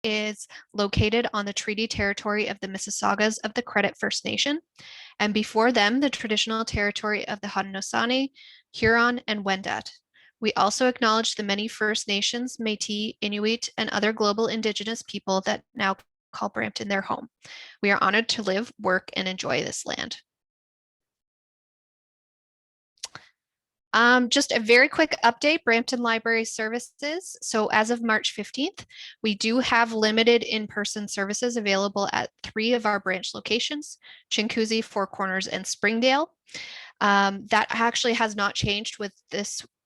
is located on the treaty territory of the Mississaugas of the Credit First Nation, and before them, the traditional territory of the Haudenosaunee, Huron, and Wendat. We also acknowledge the many First Nations, Métis, Inuit, and other global Indigenous people that now call Brampton their home. We are honored to live, work, and enjoy this land. Just a very quick update, Brampton Library Services. So as of March 15th, we do have limited in-person services available at 3 of our branch locations, Chinguacousy, Four Corners, and Springdale. That actually has not changed with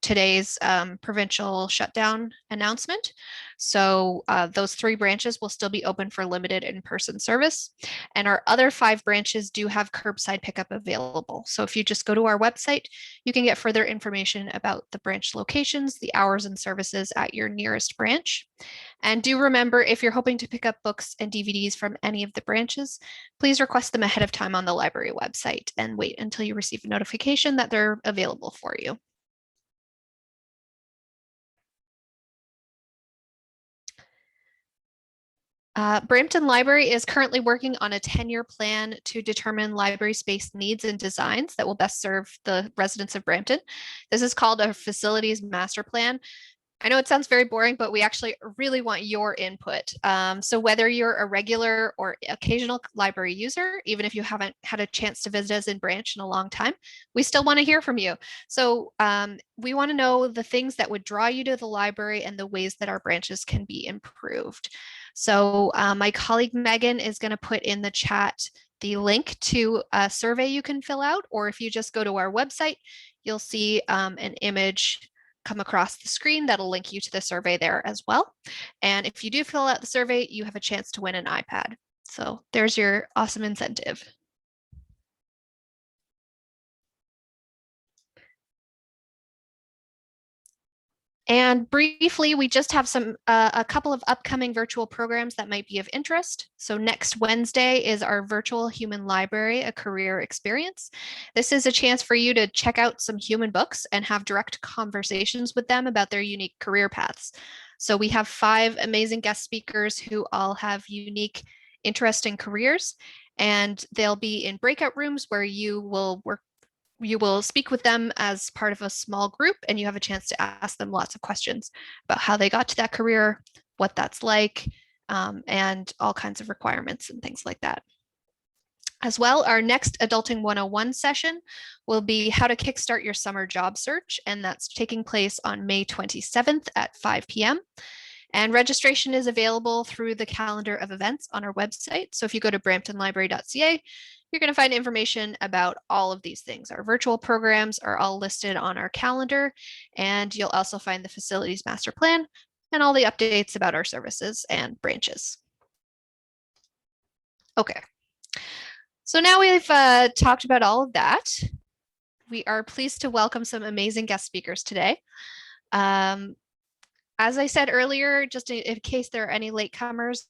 today's provincial shutdown announcement. So those 3 branches will still be open for limited in-person service. And our other 5 branches do have curbside pickup available. So if you just go to our website, you can get further information about the branch locations, the hours and services at your nearest branch. And do remember, if you're hoping to pick up books and DVDs from any of the branches, please request them ahead of time on the library website and wait until you receive a notification that they're available for you. Brampton Library is currently working on a 10-year plan to determine library space needs and designs that will best serve the residents of Brampton. This is called a facilities master plan. I know it sounds very boring, but we actually really want your input. So whether you're a regular or occasional library user, even if you haven't had a chance to visit us in branch in a long time, we still want to hear from you. So we want to know the things that would draw you to the library and the ways that our branches can be improved. So my colleague Megan is going to put in the chat the link to a survey you can fill out, or if you just go to our website, you'll see an image come across the screen that'll link you to the survey there as well. And if you do fill out the survey, you have a chance to win an iPad. So there's your awesome incentive. And briefly, we just have a couple of upcoming virtual programs that might be of interest. So next Wednesday is our virtual human library, a career experience. This is a chance for you to check out some human books and have direct conversations with them about their unique career paths. So we have 5 amazing guest speakers who all have unique, interesting careers, and they'll be in breakout rooms where you will speak with them as part of a small group, and you have a chance to ask them lots of questions about how they got to that career, what that's like, and all kinds of requirements and things like that. As well, our next Adulting 101 session will be how to kickstart your summer job search, and that's taking place on May 27th at 5 p.m. And registration is available through the calendar of events on our website. So if you go to bramptonlibrary.ca, you're going to find information about all of these things. Our virtual programs are all listed on our calendar, and you'll also find the facilities master plan and all the updates about our services and branches. Okay, so now we've talked about all of that. We are pleased to welcome some amazing guest speakers today. As I said earlier, just in case there are any latecomers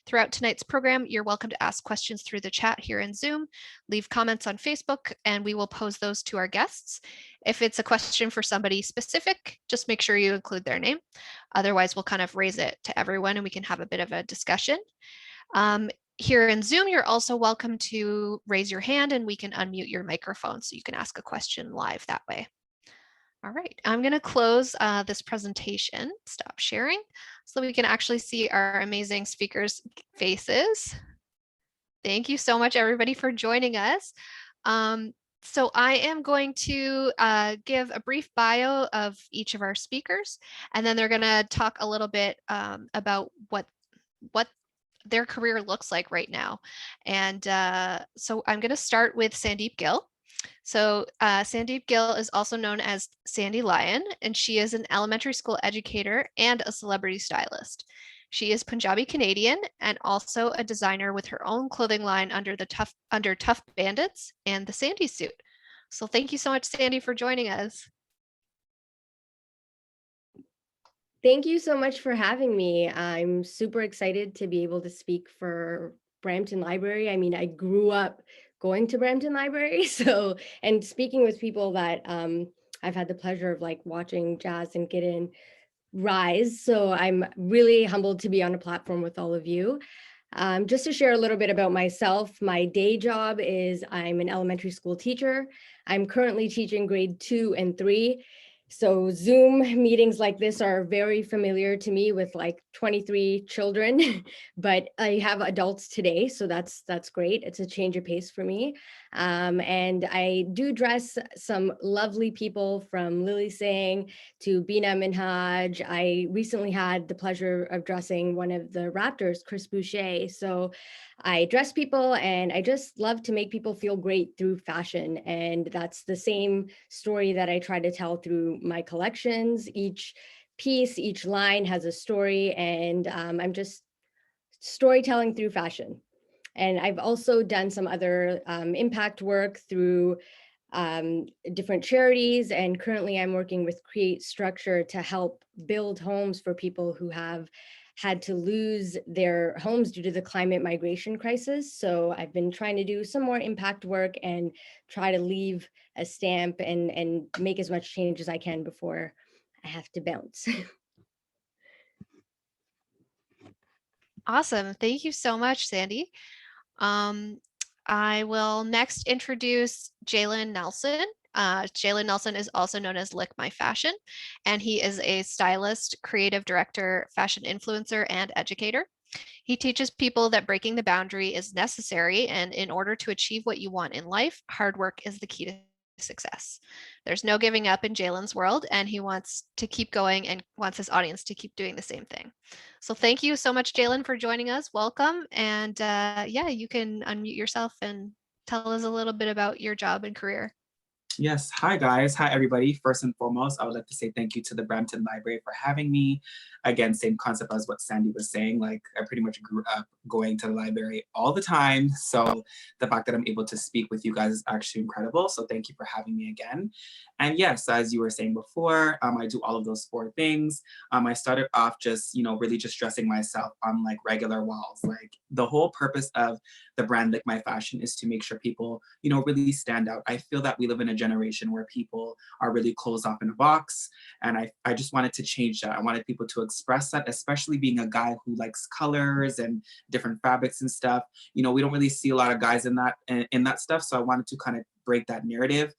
throughout tonight's program, you're welcome to ask questions through the chat here in Zoom, leave comments on Facebook, and we will pose those to our guests. If it's a question for somebody specific, just make sure you include their name. Otherwise, we'll kind of raise it to everyone and we can have a bit of a discussion. Here in Zoom, you're also welcome to raise your hand and we can unmute your microphone so you can ask a question live that way. All right, I'm going to close this presentation, stop sharing, so we can actually see our amazing speakers' faces. Thank you so much, everybody, for joining us. So I am going to give a brief bio of each of our speakers, and then they're going to talk a little bit about what their career looks like right now. And so I'm going to start with Sandeep Gill. So Sandeep Gill is also known as Sandy Lion, and she is an elementary school educator and a celebrity stylist. She is Punjabi Canadian and also a designer with her own clothing line under Tough Bandits and the Sandy Suit. So thank you so much, Sandy, for joining us. Thank you so much for having me. I'm super excited to be able to speak for Brampton Library. I mean, I grew up going to Brampton Library, and speaking with people that I've had the pleasure of like watching Jazz and Gideon rise. So I'm really humbled to be on a platform with all of you. Just to share a little bit about myself, my day job is I'm an elementary school teacher. I'm currently teaching grade 2 and 3. So Zoom meetings like this are very familiar to me with like 23 children, but I have adults today, so that's great. It's a change of pace for me. And I do dress some lovely people from Lily Singh to Bina Minhaj. I recently had the pleasure of dressing one of the Raptors, Chris Boucher. So I dress people and I just love to make people feel great through fashion. And that's the same story that I try to tell through my collections. Each piece, each line has a story, and I'm just storytelling through fashion. And I've also done some other impact work through different charities. And currently I'm working with Create Structure to help build homes for people who have had to lose their homes due to the climate migration crisis. So I've been trying to do some more impact work and try to leave a stamp and make as much change as I can before I have to bounce. Awesome. Thank you so much, Sandy. Um, I will next introduce Jalen Nelson. Jalen Nelson is also known as Lick My Fashion, and he is a stylist, creative director, fashion influencer, and educator. He teaches people that breaking the boundary is necessary, and in order to achieve what you want in life, hard work is the key to success. There's no giving up in Jalen's world, and he wants to keep going and wants his audience to keep doing the same thing. So thank you so much, Jalen, for joining us. Welcome. And yeah, you can unmute yourself and tell us a little bit about your job and career. Yes. Hi, guys. Hi, everybody. First and foremost, I would like to say thank you to the Brampton Library for having me. Again, same concept as what Sandy was saying. Like, I pretty much grew up going to the library all the time. So the fact that I'm able to speak with you guys is actually incredible. So thank you for having me again. And yes, as you were saying before, I do all of those 4 things. I started off just, really just dressing myself on like regular walls. Like the whole purpose of the brand Like My Fashion is to make sure people, really stand out. I feel that we live in a generation where people are really closed off in a box. And I just wanted to change that. I wanted people to express that, especially being a guy who likes colors and different fabrics and stuff. We don't really see a lot of guys in that stuff. So I wanted to kind of break that narrative.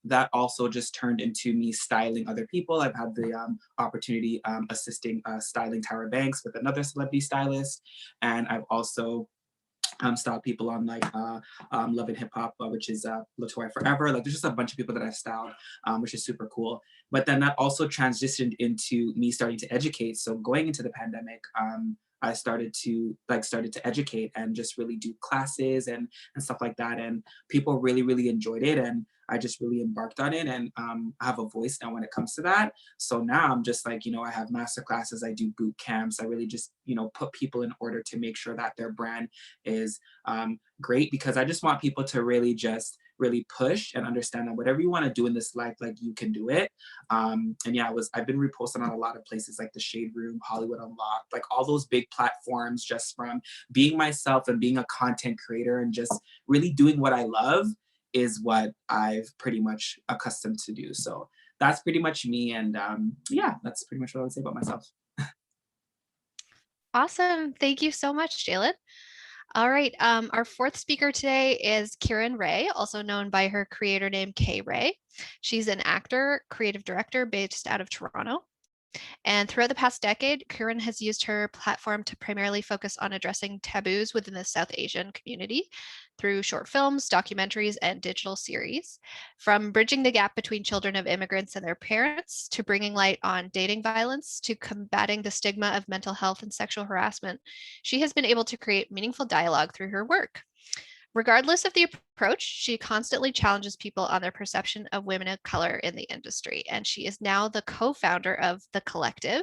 That also just turned into me styling other people. I've had the opportunity assisting styling Tyra Banks with another celebrity stylist. And I've also styled people on like Love and Hip Hop, which is Latoya Forever. Like there's just a bunch of people that I've styled, which is super cool. But then that also transitioned into me starting to educate. So going into the pandemic, I started to educate and just really do classes and stuff like that. And people really, really enjoyed it. And I just really embarked on it. And I have a voice now when it comes to that. So now I'm just like, I have master classes, I do boot camps. I really just, put people in order to make sure that their brand is great, because I just want people to really push and understand that whatever you want to do in this life, like you can do it. And yeah, I've been reposted on a lot of places like the Shade Room, Hollywood Unlocked, like all those big platforms, just from being myself and being a content creator and just really doing what I love is what I've pretty much accustomed to do. So that's pretty much me. And yeah, that's pretty much what I would say about myself. Awesome. Thank you so much, Jalen. All right. Our fourth speaker today is Kieran Ray, also known by her creator name Kay Ray. She's an actor, creative director based out of Toronto. And throughout the past decade, Kieran has used her platform to primarily focus on addressing taboos within the South Asian community through short films, documentaries, and digital series. From bridging the gap between children of immigrants and their parents, to bringing light on dating violence, to combating the stigma of mental health and sexual harassment, she has been able to create meaningful dialogue through her work. Regardless of the approach, she constantly challenges people on their perception of women of color in the industry. And she is now the co-founder of The Collective,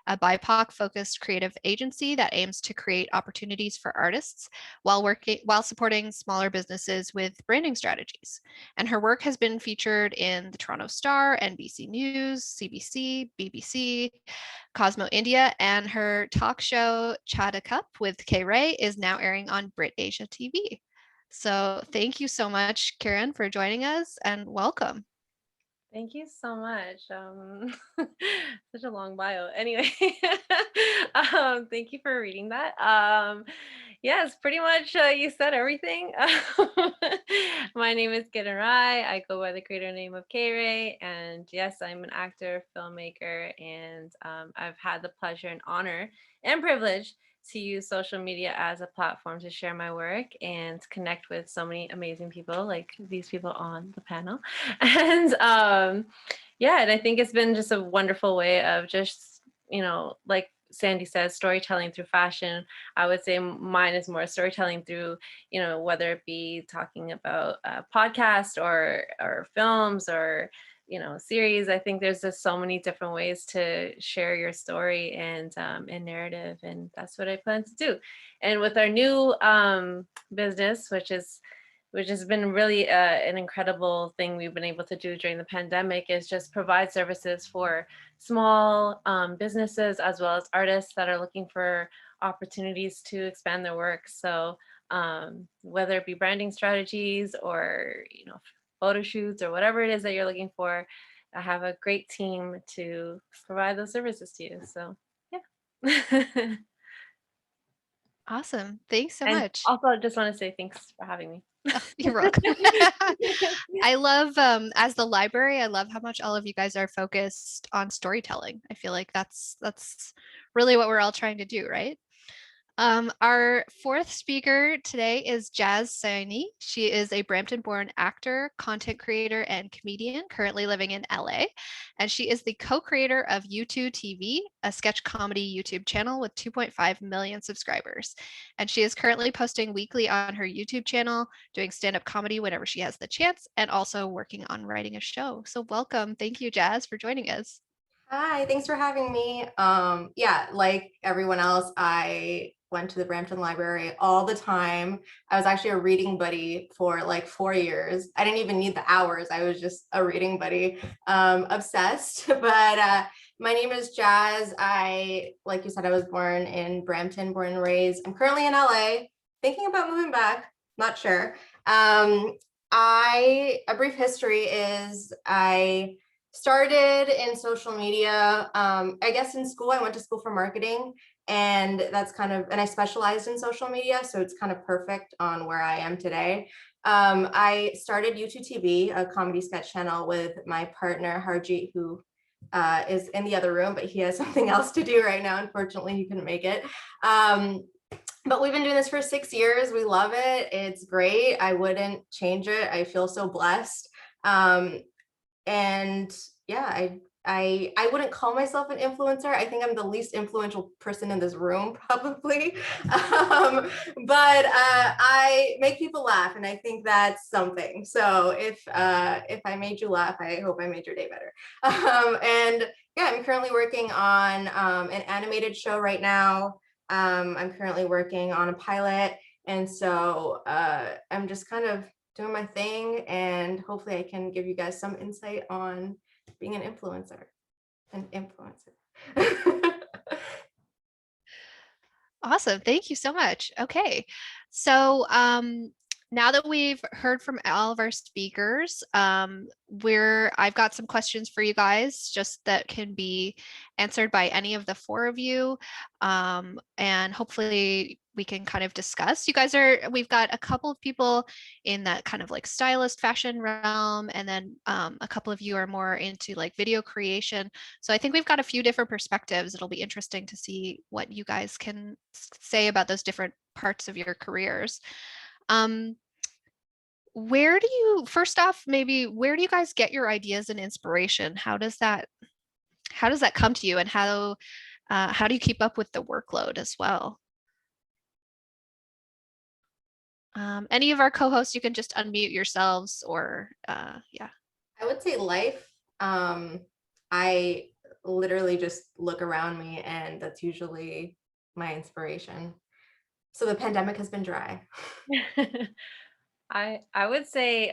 a BIPOC-focused creative agency that aims to create opportunities for artists while supporting smaller businesses with branding strategies. And her work has been featured in the Toronto Star, NBC News, CBC, BBC, Cosmo India, and her talk show Chat a Cup with Kay Ray is now airing on Brit Asia TV. So thank you so much, Karen, for joining us and welcome. Thank you so much. Such a long bio. Anyway, thank you for reading that. Yes, pretty much you said everything. My name is Kitten Rai. I go by the creator name of K-Ray. And yes, I'm an actor, filmmaker, and I've had the pleasure and honor and privilege to use social media as a platform to share my work and connect with so many amazing people like these people on the panel. And yeah, and I think it's been just a wonderful way of just, like Sandy says, storytelling through fashion. I would say mine is more storytelling through, whether it be talking about podcasts or films or series. I think there's just so many different ways to share your story and narrative, and that's what I plan to do. And with our new business, which has been really an incredible thing we've been able to do during the pandemic, is just provide services for small businesses as well as artists that are looking for opportunities to expand their work. So whether it be branding strategies or photo shoots or whatever it is that you're looking for, I have a great team to provide those services to you. So yeah. Awesome. Thanks so And much. also I just want to say thanks for having me. Oh, you're welcome. I love, as the library, I love how much all of you guys are focused on storytelling. I feel like that's really what we're all trying to do, right? Our fourth speaker today is Jazz Saini. She is a Brampton-born actor, content creator, and comedian currently living in LA. And she is the co-creator of U2 TV, a sketch comedy YouTube channel with 2.5 million subscribers. And she is currently posting weekly on her YouTube channel, doing stand-up comedy whenever she has the chance, and also working on writing a show. So welcome. Thank you, Jazz, for joining us. Hi, thanks for having me. Yeah, like everyone else, I went to the Brampton Library all the time. I was actually a reading buddy for like 4 years. I didn't even need the hours. I was just a reading buddy, obsessed. But my name is Jazz. Like you said, I was born in Brampton, born and raised. I'm currently in LA, thinking about moving back, not sure. A brief history is I started in social media. I guess in school, I went to school for marketing, and and I specialized in social media. So it's kind of perfect on where I am today. I started U2 TV, a comedy sketch channel, with my partner, Harjeet, who is in the other room, but he has something else to do right now. Unfortunately, he couldn't make it. But we've been doing this for 6 years. We love it. It's great. I wouldn't change it. I feel so blessed. And yeah, I wouldn't call myself an influencer. I think I'm the least influential person in this room, probably. But I make people laugh, and I think that's something. So if I made you laugh, I hope I made your day better. And yeah, I'm currently working on an animated show right now. I'm currently working on a pilot, and so I'm just kind of doing my thing, and hopefully I can give you guys some insight on being an influencer. Awesome. Thank you so much. Okay. So now that we've heard from all of our speakers, I've got some questions for you guys just that can be answered by any of the four of you. And hopefully we can kind of discuss. We've got a couple of people in that kind of like stylist fashion realm, and then a couple of you are more into like video creation. So I think we've got a few different perspectives. It'll be interesting to see what you guys can say about those different parts of your careers. First off, maybe where do you guys get your ideas and inspiration? How does that come to you, and how do you keep up with the workload as well? Any of our co-hosts, you can just unmute yourselves, or yeah. I would say life. I literally just look around me, and that's usually my inspiration. So the pandemic has been dry. I would say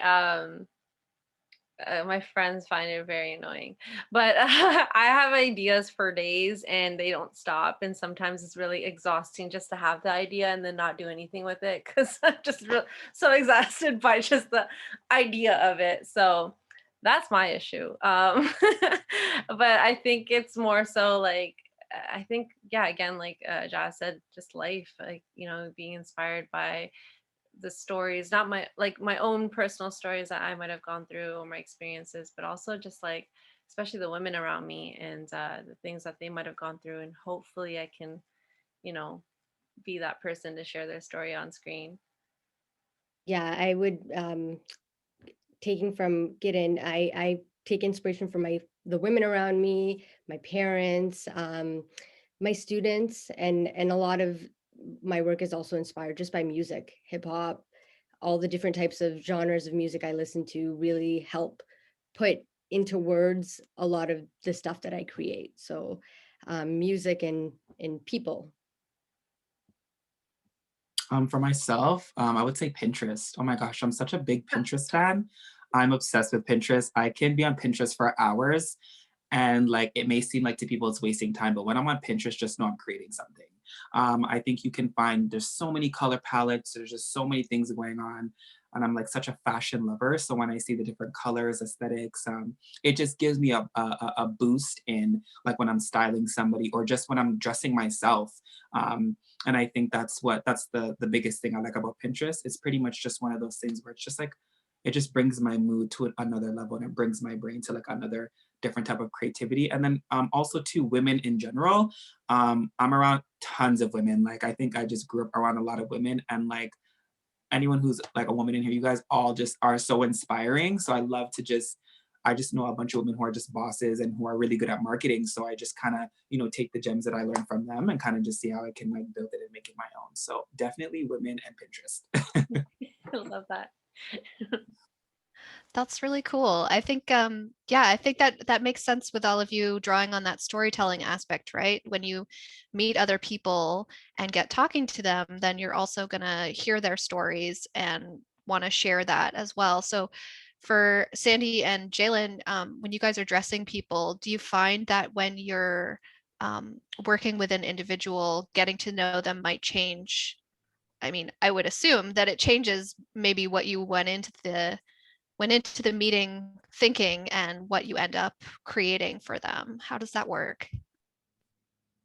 my friends find it very annoying, but I have ideas for days and they don't stop. And sometimes it's really exhausting just to have the idea and then not do anything with it because I'm just so exhausted by just the idea of it. So that's my issue. But I think it's more so like, I think, yeah, again, like Jazz said, just life, like, being inspired by the stories, not my own personal stories that I might have gone through or my experiences, but also just like, especially the women around me and the things that they might have gone through. And hopefully I can, you know, be that person to share their story on screen. Yeah, I would taking from Gideon, I take inspiration from the women around me, my parents, my students, and a lot of my work is also inspired just by music, hip hop, all the different types of genres of music I listen to really help put into words a lot of the stuff that I create. So music and people. For myself, I would say Pinterest. Oh my gosh, I'm such a big Pinterest fan. I'm obsessed with Pinterest. I can be on Pinterest for hours, and like it may seem like to people it's wasting time, but when I'm on Pinterest, just know I'm creating something. I think you can find there's so many color palettes, there's just so many things going on. And I'm like such a fashion lover. So when I see the different colors, aesthetics, it just gives me a boost in like when I'm styling somebody or just when I'm dressing myself. And I think that's the biggest thing I like about Pinterest. It's pretty much just one of those things where it's just like it just brings my mood to another level and it brings my brain to like another different type of creativity. And then also to women in general, I'm around tons of women. Like I think I just grew up around a lot of women and like anyone who's like a woman in here, you guys all just are so inspiring. So I love to I just know a bunch of women who are just bosses and who are really good at marketing. So I just kind of, take the gems that I learned from them and kind of just see how I can like build it and make it my own. So definitely women and Pinterest. I love that. That's really cool. I think, yeah, I think that that makes sense with all of you drawing on that storytelling aspect, right? When you meet other people and get talking to them, then you're also going to hear their stories and want to share that as well. So for Sandy and Jalen, when you guys are dressing people, do you find that when you're working with an individual, getting to know them might change? I mean, I would assume that it changes maybe what you went into the meeting thinking and what you end up creating for them. How does that work?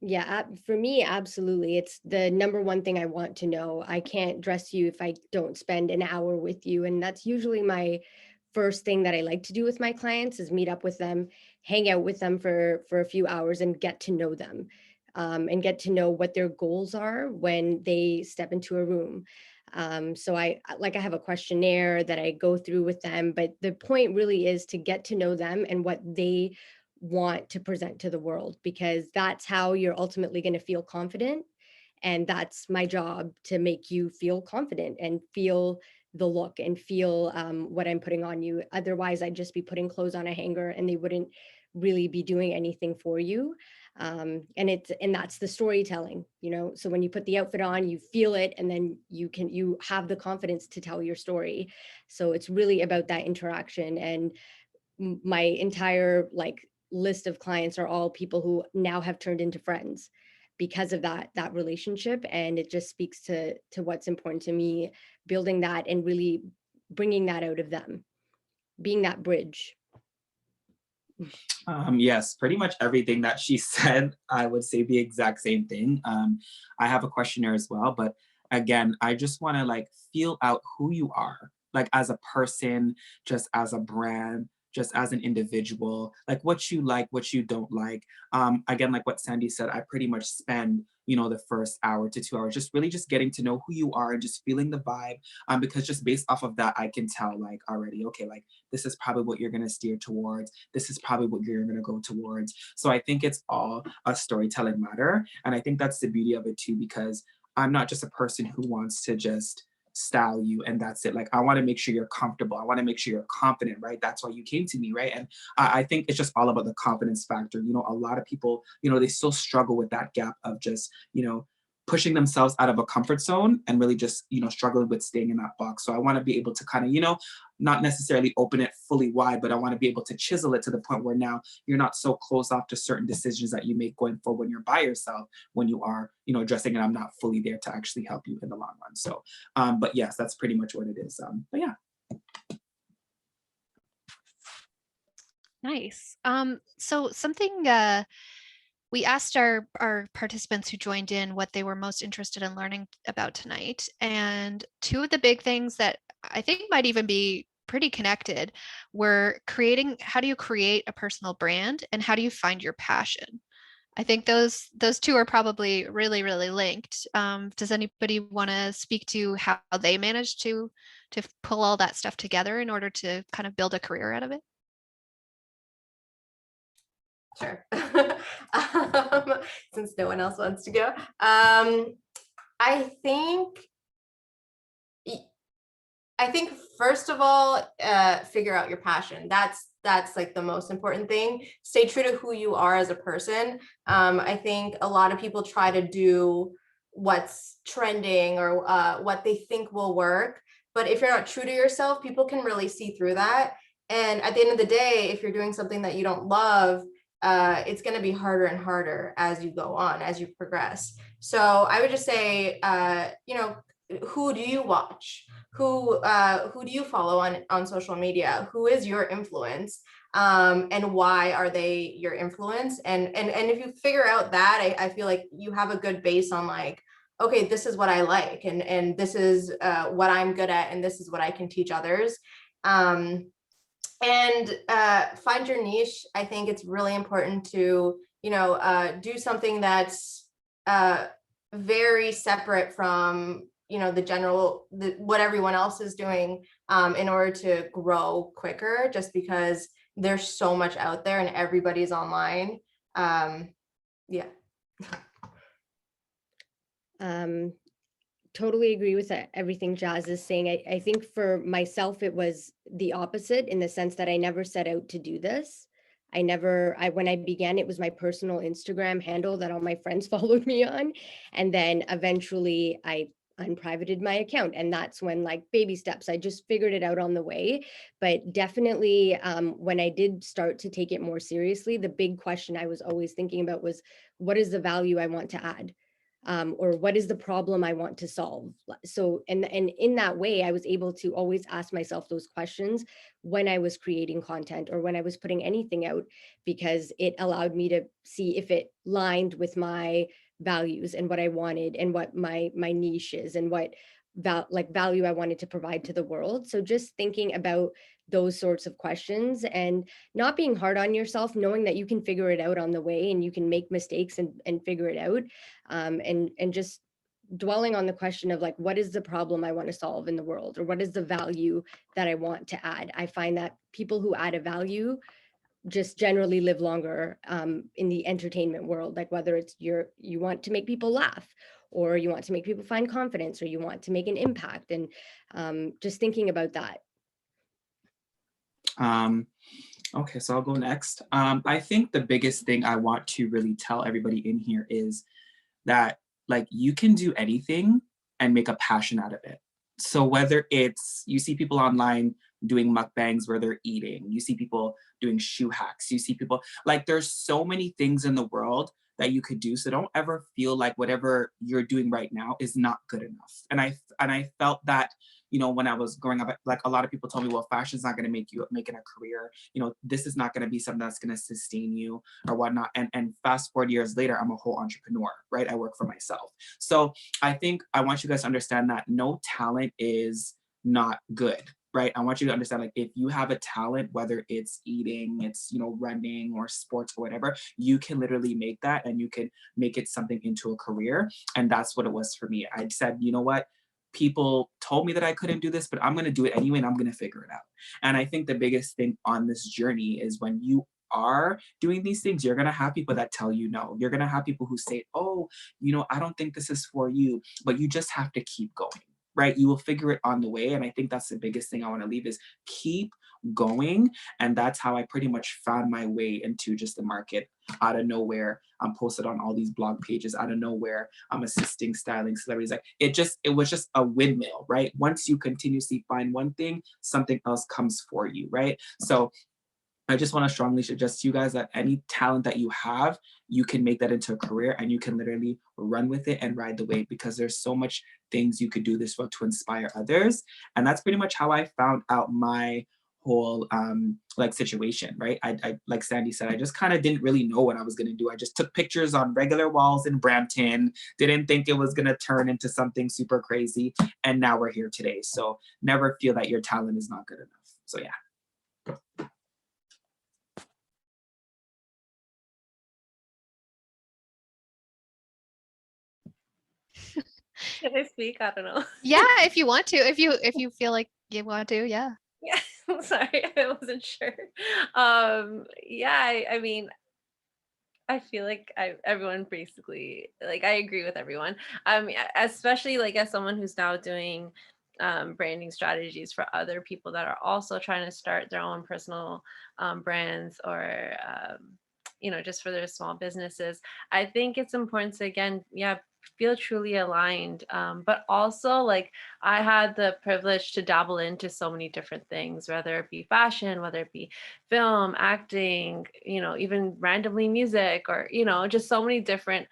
Yeah, for me, absolutely. It's the number one thing I want to know. I can't dress you if I don't spend an hour with you. And that's usually my first thing that I like to do with my clients is meet up with them, hang out with them for a few hours and get to know them. And get to know what their goals are when they step into a room. So I have a questionnaire that I go through with them, but the point really is to get to know them and what they want to present to the world, because that's how you're ultimately going to feel confident. And that's my job, to make you feel confident and feel the look and feel what I'm putting on you. Otherwise, I'd just be putting clothes on a hanger and they wouldn't really be doing anything for you. And that's the storytelling, so when you put the outfit on, you feel it, and then you have the confidence to tell your story. So it's really about that interaction. And my entire list of clients are all people who now have turned into friends because of that relationship. And it just speaks to what's important to me, building that and really bringing that out of them, being that bridge. Yes, pretty much everything that she said, I would say the exact same thing. I have a questionnaire as well, but again, I just want to like feel out who you are, like as a person, just as a brand, just as an individual, like what you don't like. Again, like what Sandy said, I pretty much spend, the first hour to 2 hours just really just getting to know who you are and just feeling the vibe. Because just based off of that, I can tell like already, okay, like this is probably what you're going to steer towards. This is probably what you're going to go towards. So I think it's all a storytelling matter. And I think that's the beauty of it too, because I'm not just a person who wants to just style you and that's it. Like I want to make sure you're comfortable. I want to make sure you're confident, right? That's why you came to me, right? And I think it's just all about the confidence factor. A lot of people, they still struggle with that gap of just, pushing themselves out of a comfort zone and really just, struggling with staying in that box. So I want to be able to kind of, not necessarily open it fully wide, but I want to be able to chisel it to the point where now you're not so closed off to certain decisions that you make going forward when you're by yourself, when you are, dressing, and I'm not fully there to actually help you in the long run. So, but yes, that's pretty much what it is. But yeah. Nice. So something we asked our participants who joined in what they were most interested in learning about tonight, and two of the big things that I think might even be pretty connected were creating. How do you create a personal brand, and how do you find your passion? I think those two are probably really, really linked. Does anybody want to speak to how they managed to pull all that stuff together in order to kind of build a career out of it? Sure. um, since no one else wants to go. I think I think first of all, figure out your passion. That's like the most important thing. Stay true to who you are as a person. I think a lot of people try to do what's trending or what they think will work. But if you're not true to yourself, people can really see through that. And at the end of the day, if you're doing something that you don't love, it's going to be harder and harder as you go on, as you progress. So I would just say, who do you watch? Who do you follow on social media? Who is your influence? And why are they your influence? And if you figure out that, I feel like you have a good base on like, okay, this is what I like, and this is what I'm good at, and this is what I can teach others. And find your niche. I think it's really important to, do something that's very separate from, what everyone else is doing, in order to grow quicker, just because there's so much out there and everybody's online. Yeah. Totally agree with everything Jazz is saying. I think for myself, it was the opposite in the sense that I never set out to do this. When I began, it was my personal Instagram handle that all my friends followed me on. And then eventually I unprivated my account. And that's when, like, baby steps, I just figured it out on the way. But definitely when I did start to take it more seriously, the big question I was always thinking about was, what is the value I want to add? Or what is the problem I want to solve? So, and in that way, I was able to always ask myself those questions when I was creating content or when I was putting anything out, because it allowed me to see if it lined with my values and what I wanted and what my niche is and what value I wanted to provide to the world. So just thinking about those sorts of questions and not being hard on yourself, knowing that you can figure it out on the way and you can make mistakes and figure it out. And just dwelling on the question of like, what is the problem I want to solve in the world, or what is the value that I want to add? I find that people who add a value just generally live longer in the entertainment world, like whether it's you want to make people laugh, or you want to make people find confidence, or you want to make an impact. And just thinking about that. Okay, so I'll go next. I think the biggest thing I want to really tell everybody in here is that, like, you can do anything and make a passion out of it. So whether it's, you see people online doing mukbangs where they're eating, you see people doing shoe hacks, you see people, like, there's so many things in the world that you could do. So don't ever feel like whatever you're doing right now is not good enough. And I felt that, when I was growing up, like, a lot of people told me, well, fashion's not going to make it a career. This is not going to be something that's going to sustain you or whatnot. And fast forward years later, I'm a whole entrepreneur, right? I work for myself. So I think I want you guys to understand that no talent is not good, right? I want you to understand, like, if you have a talent, whether it's eating, it's, running or sports or whatever, you can literally make that and you can make it something into a career. And that's what it was for me. I said, you know what? People told me that I couldn't do this, but I'm going to do it anyway, and I'm going to figure it out. And I think the biggest thing on this journey is when you are doing these things, you're going to have people that tell you no. You're going to have people who say, oh, I don't think this is for you, but you just have to keep going, right? You will figure it on the way. And I think that's the biggest thing I want to leave is keep going. And that's how I pretty much found my way into just the market out of nowhere. I'm posted on all these blog pages out of nowhere. I'm assisting styling celebrities. Like, it was just a windmill, right? Once you continuously find one thing, something else comes for you, right? So I just want to strongly suggest to you guys that any talent that you have, you can make that into a career and you can literally run with it and ride the wave, because there's so much things you could do this for to inspire others. And that's pretty much how I found out my whole like situation, right? I like Sandy said, I just kind of didn't really know what I was gonna do. I just took pictures on regular walls in Brampton, didn't think it was gonna turn into something super crazy, and now we're here today. So never feel that your talent is not good enough. So yeah. Can I speak? I don't know. Yeah, if you want to, if you feel like you want to, yeah. Yeah, I'm sorry, I wasn't sure. Yeah, I mean, I feel like everyone basically, like, I agree with everyone. Especially like as someone who's now doing branding strategies for other people that are also trying to start their own personal brands, or just for their small businesses. I think it's important to, again, yeah, feel truly aligned. But also, like, I had the privilege to dabble into so many different things, whether it be fashion, whether it be film, acting, even randomly music, or, just so many different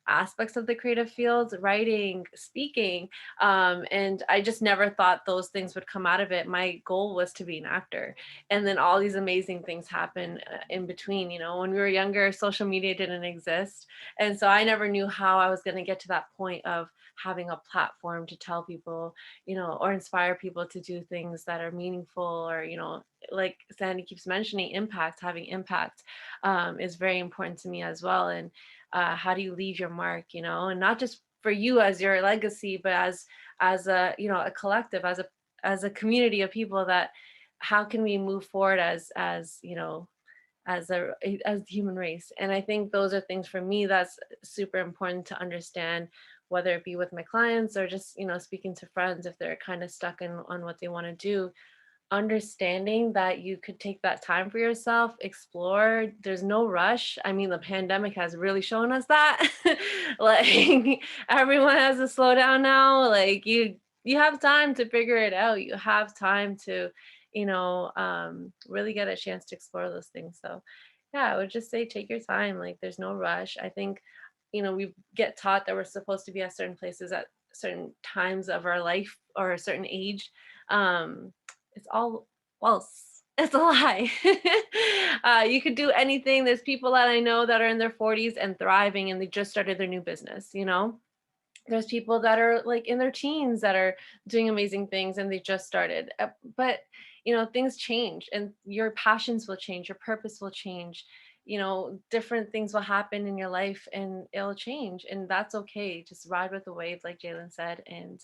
aspects of the creative fields, writing, speaking. And I just never thought those things would come out of it. My goal was to be an actor. And then all these amazing things happen in between. When we were younger, social media didn't exist. And so I never knew how I was going to get to that point of having a platform to tell people, or inspire people to do things that are meaningful, or, like Sandy keeps mentioning, having impact is very important to me as well. And how do you leave your mark, and not just for you as your legacy, but as a, a collective, as a community of people, that how can we move forward as as the human race. And I think those are things for me that's super important to understand, whether it be with my clients or just, speaking to friends if they're kind of stuck on what they want to do. Understanding that you could take that time for yourself, explore. There's no rush. I mean, the pandemic has really shown us that. Like, everyone has to slow down now. Like, you have time to figure it out. You have time to, really get a chance to explore those things. So yeah, I would just say take your time. Like, there's no rush. I think, we get taught that we're supposed to be at certain places at certain times of our life, or a certain age. It's all false. It's a lie. You could do anything. There's people that I know that are in their 40s and thriving, and they just started their new business. There's people that are like in their teens that are doing amazing things, and they just started. But things change, and your passions will change, your purpose will change. Different things will happen in your life, and it'll change, and that's okay. Just ride with the wave, like Jalen said. And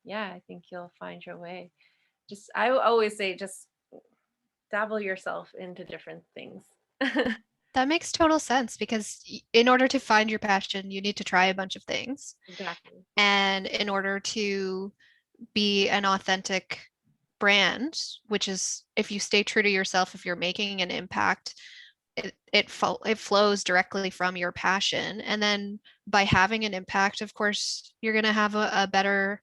yeah, I think you'll find your way. I always say, just dabble yourself into different things. That makes total sense, because in order to find your passion, you need to try a bunch of things. Exactly. And in order to be an authentic brand, which is, if you stay true to yourself, if you're making an impact, it flows directly from your passion. And then by having an impact, of course, you're going to have a better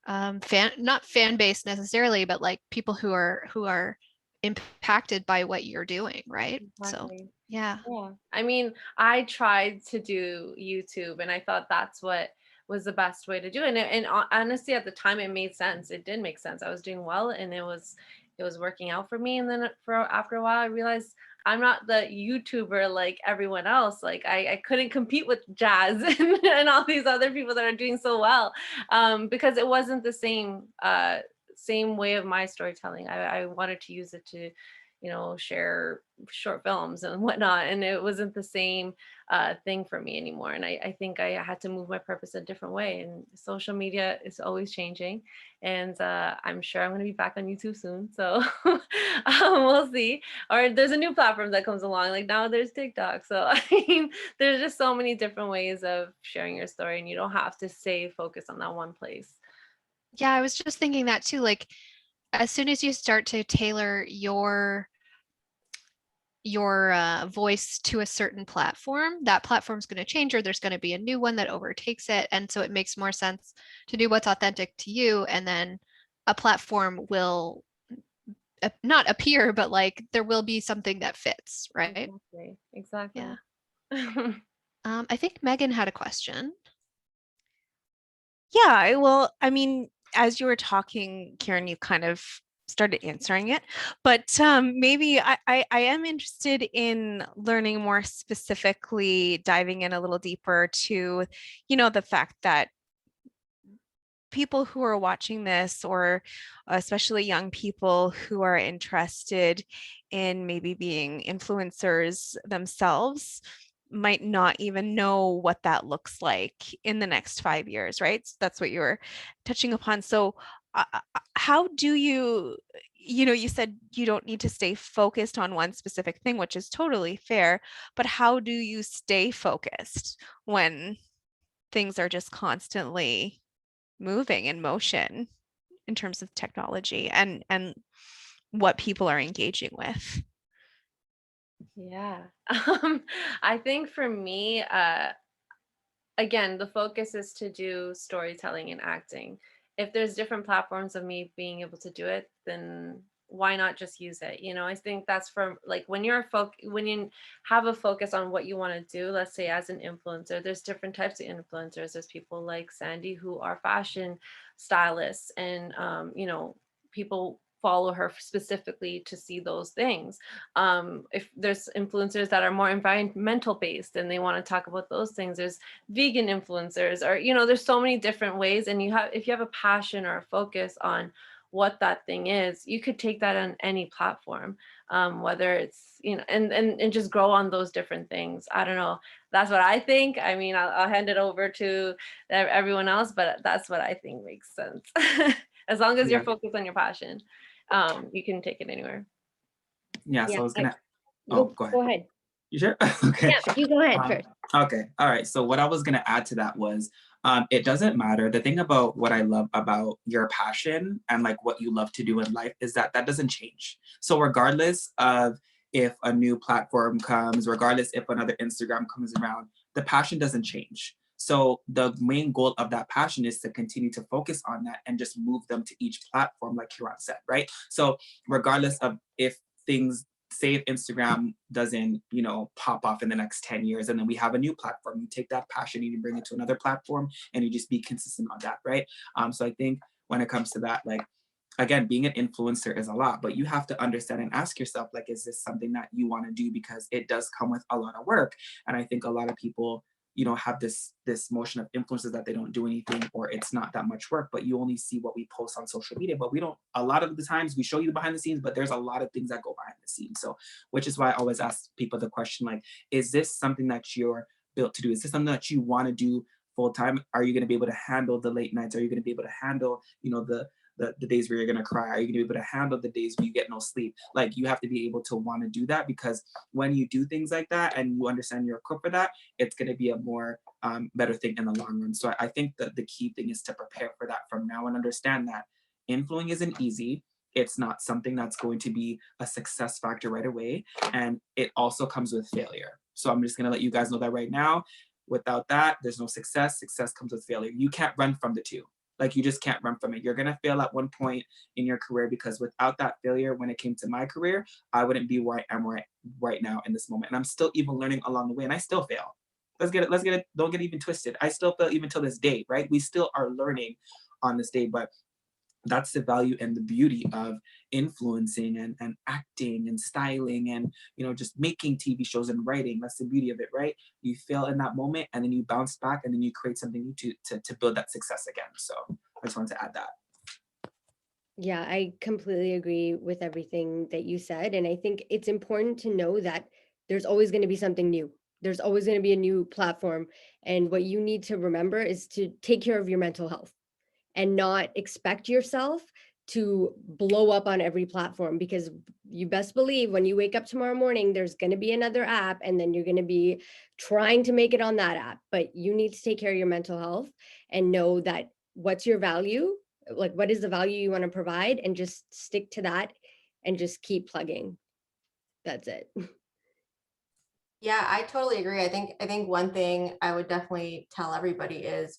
not fan base necessarily, but like people who are impacted by what you're doing, right? So Exactly. yeah. Yeah. I mean, I tried to do YouTube, and I thought that's what was the best way to do it. And honestly, at the time, it made sense. It did make sense. I was doing well, and it was working out for me. And then after a while, I realized I'm not the YouTuber like everyone else. Like, I couldn't compete with Jazz and all these other people that are doing so well, because it wasn't the same way of my storytelling. I wanted to use it to, share short films and whatnot, and it wasn't the same thing for me anymore. And I think I had to move my purpose a different way. And social media is always changing, and I'm sure I'm going to be back on YouTube soon. So we'll see. Or there's a new platform that comes along. Like, now there's TikTok. So I mean, there's just so many different ways of sharing your story, and you don't have to stay focused on that one place. Yeah, I was just thinking that too. Like, as soon as you start to tailor your voice to a certain platform, that platform's going to change, or there's going to be a new one that overtakes it. And so it makes more sense to do what's authentic to you, and then a platform will not appear, but like there will be something that fits, right? Exactly. Yeah. I think Megan had a question. Yeah, well, I mean, as you were talking, Kieran, you kind of started answering it, but maybe I am interested in learning more specifically, diving in a little deeper to, the fact that people who are watching this, or especially young people who are interested in maybe being influencers themselves, might not even know what that looks like in the next 5 years, right? So that's what you were touching upon. So how do you, you said you don't need to stay focused on one specific thing, which is totally fair, but how do you stay focused when things are just constantly moving in motion in terms of technology and what people are engaging with? Yeah. I think for me, again, the focus is to do storytelling and acting. If there's different platforms of me being able to do it, then why not just use it? I think that's for like when when you have a focus on what you want to do, let's say as an influencer, there's different types of influencers. There's people like Sandy who are fashion stylists, and people follow her specifically to see those things. If there's influencers that are more environmental based and they want to talk about those things, there's vegan influencers, or there's so many different ways. And if you have a passion or a focus on what that thing is, you could take that on any platform, whether it's and just grow on those different things. I don't know, that's what I think. I mean, I'll hand it over to everyone else, but that's what I think makes sense. As long as you're focused on your passion, you can take it anywhere. Yeah, so I was gonna, Go go ahead. ahead. You sure? Okay. Yeah, you go ahead first. Okay. All right. So what I was going to add to that was it doesn't matter. The thing about what I love about your passion and like what you love to do in life is that doesn't change. So regardless of if a new platform comes, regardless if another Instagram comes around, the passion doesn't change. So the main goal of that passion is to continue to focus on that and just move them to each platform, like Kiran said, right? So regardless of if things, say if Instagram doesn't, pop off in the next 10 years, and then we have a new platform, you take that passion and you bring it to another platform and you just be consistent on that, right? So I think when it comes to that, like, again, being an influencer is a lot, but you have to understand and ask yourself, like, is this something that you want to do? Because it does come with a lot of work. And I think a lot of people, have this motion of influencers that they don't do anything, or it's not that much work, but you only see what we post on social media. But we don't, a lot of the times we show you the behind the scenes, but there's a lot of things that go behind the scenes. So, which is why I always ask people the question, like, is this something that you're built to do? Is this something that you want to do full time? Are you going to be able to handle the late nights? Are you going to be able to handle, the days where you're going to cry? Are you going to be able to handle the days where you get no sleep? Like, you have to be able to want to do that, because when you do things like that and you understand you're equipped for that, it's going to be a more better thing in the long run. So I think that the key thing is to prepare for that from now and understand that influencing isn't easy. It's not something that's going to be a success factor right away. And it also comes with failure. So I'm just going to let you guys know that right now. Without that, there's no success. Success comes with failure. You can't run from the two. Like, you just can't run from it. You're going to fail at one point in your career, because without that failure, when it came to my career, I wouldn't be where I am right now in this moment. And I'm still even learning along the way, and I still fail. Let's get it. Don't get even twisted. I still fail even till this day, right? We still are learning on this day, but that's the value and the beauty of influencing and acting and styling and, just making TV shows and writing. That's the beauty of it, right? You fail in that moment and then you bounce back and then you create something new to build that success again. So I just wanted to add that. Yeah, I completely agree with everything that you said. And I think it's important to know that there's always going to be something new. There's always going to be a new platform. And what you need to remember is to take care of your mental health and not expect yourself to blow up on every platform, because you best believe when you wake up tomorrow morning, there's going to be another app, and then you're going to be trying to make it on that app. But you need to take care of your mental health and know that what's your value, like what is the value you want to provide, and just stick to that and just keep plugging. That's it. Yeah, I totally agree. I think one thing I would definitely tell everybody is,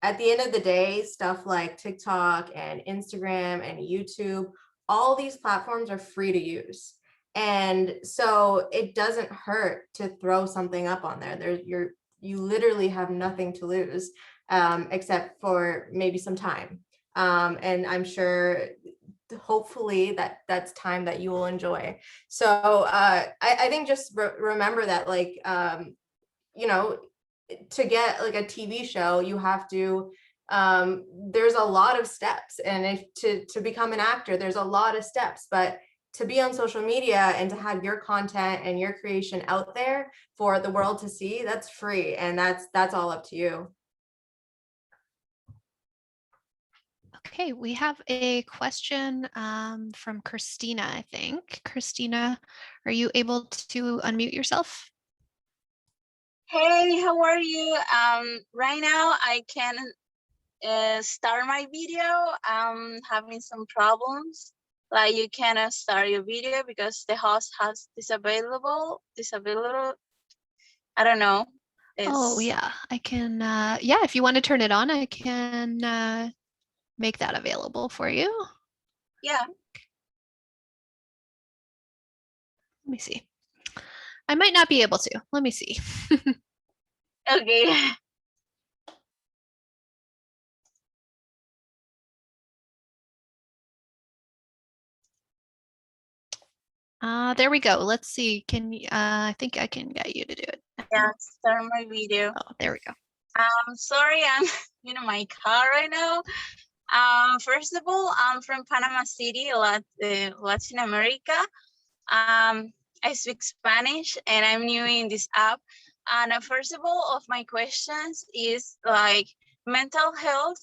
at the end of the day, stuff like TikTok and Instagram and YouTube, all these platforms are free to use. And so it doesn't hurt to throw something up on there. You literally have nothing to lose, except for maybe some time. And I'm sure hopefully that's time that you will enjoy. So I think just remember that, like, you know, to get like a TV show, you have to, there's a lot of steps, and if to become an actor, there's a lot of steps, but to be on social media and to have your content and your creation out there for the world to see, that's free, and that's all up to you. Okay, we have a question from Christina, I think. Christina, are you able to unmute yourself? Hey, how are you? Right now I can start my video. I'm having some problems. Like you cannot start your video because the host has disavailable. I don't know. Oh yeah, I can. Yeah, if you want to turn it on, I can make that available for you. Yeah. Let me see. I might not be able to. Let me see. Okay. There we go. Let's see. Can I think I can get you to do it. Yeah, start my video. Oh, there we go. Sorry, I'm in my car right now. First of all, I'm from Panama City, Latin America. I speak Spanish and I'm new in this app. And first of all, of my questions is like mental health.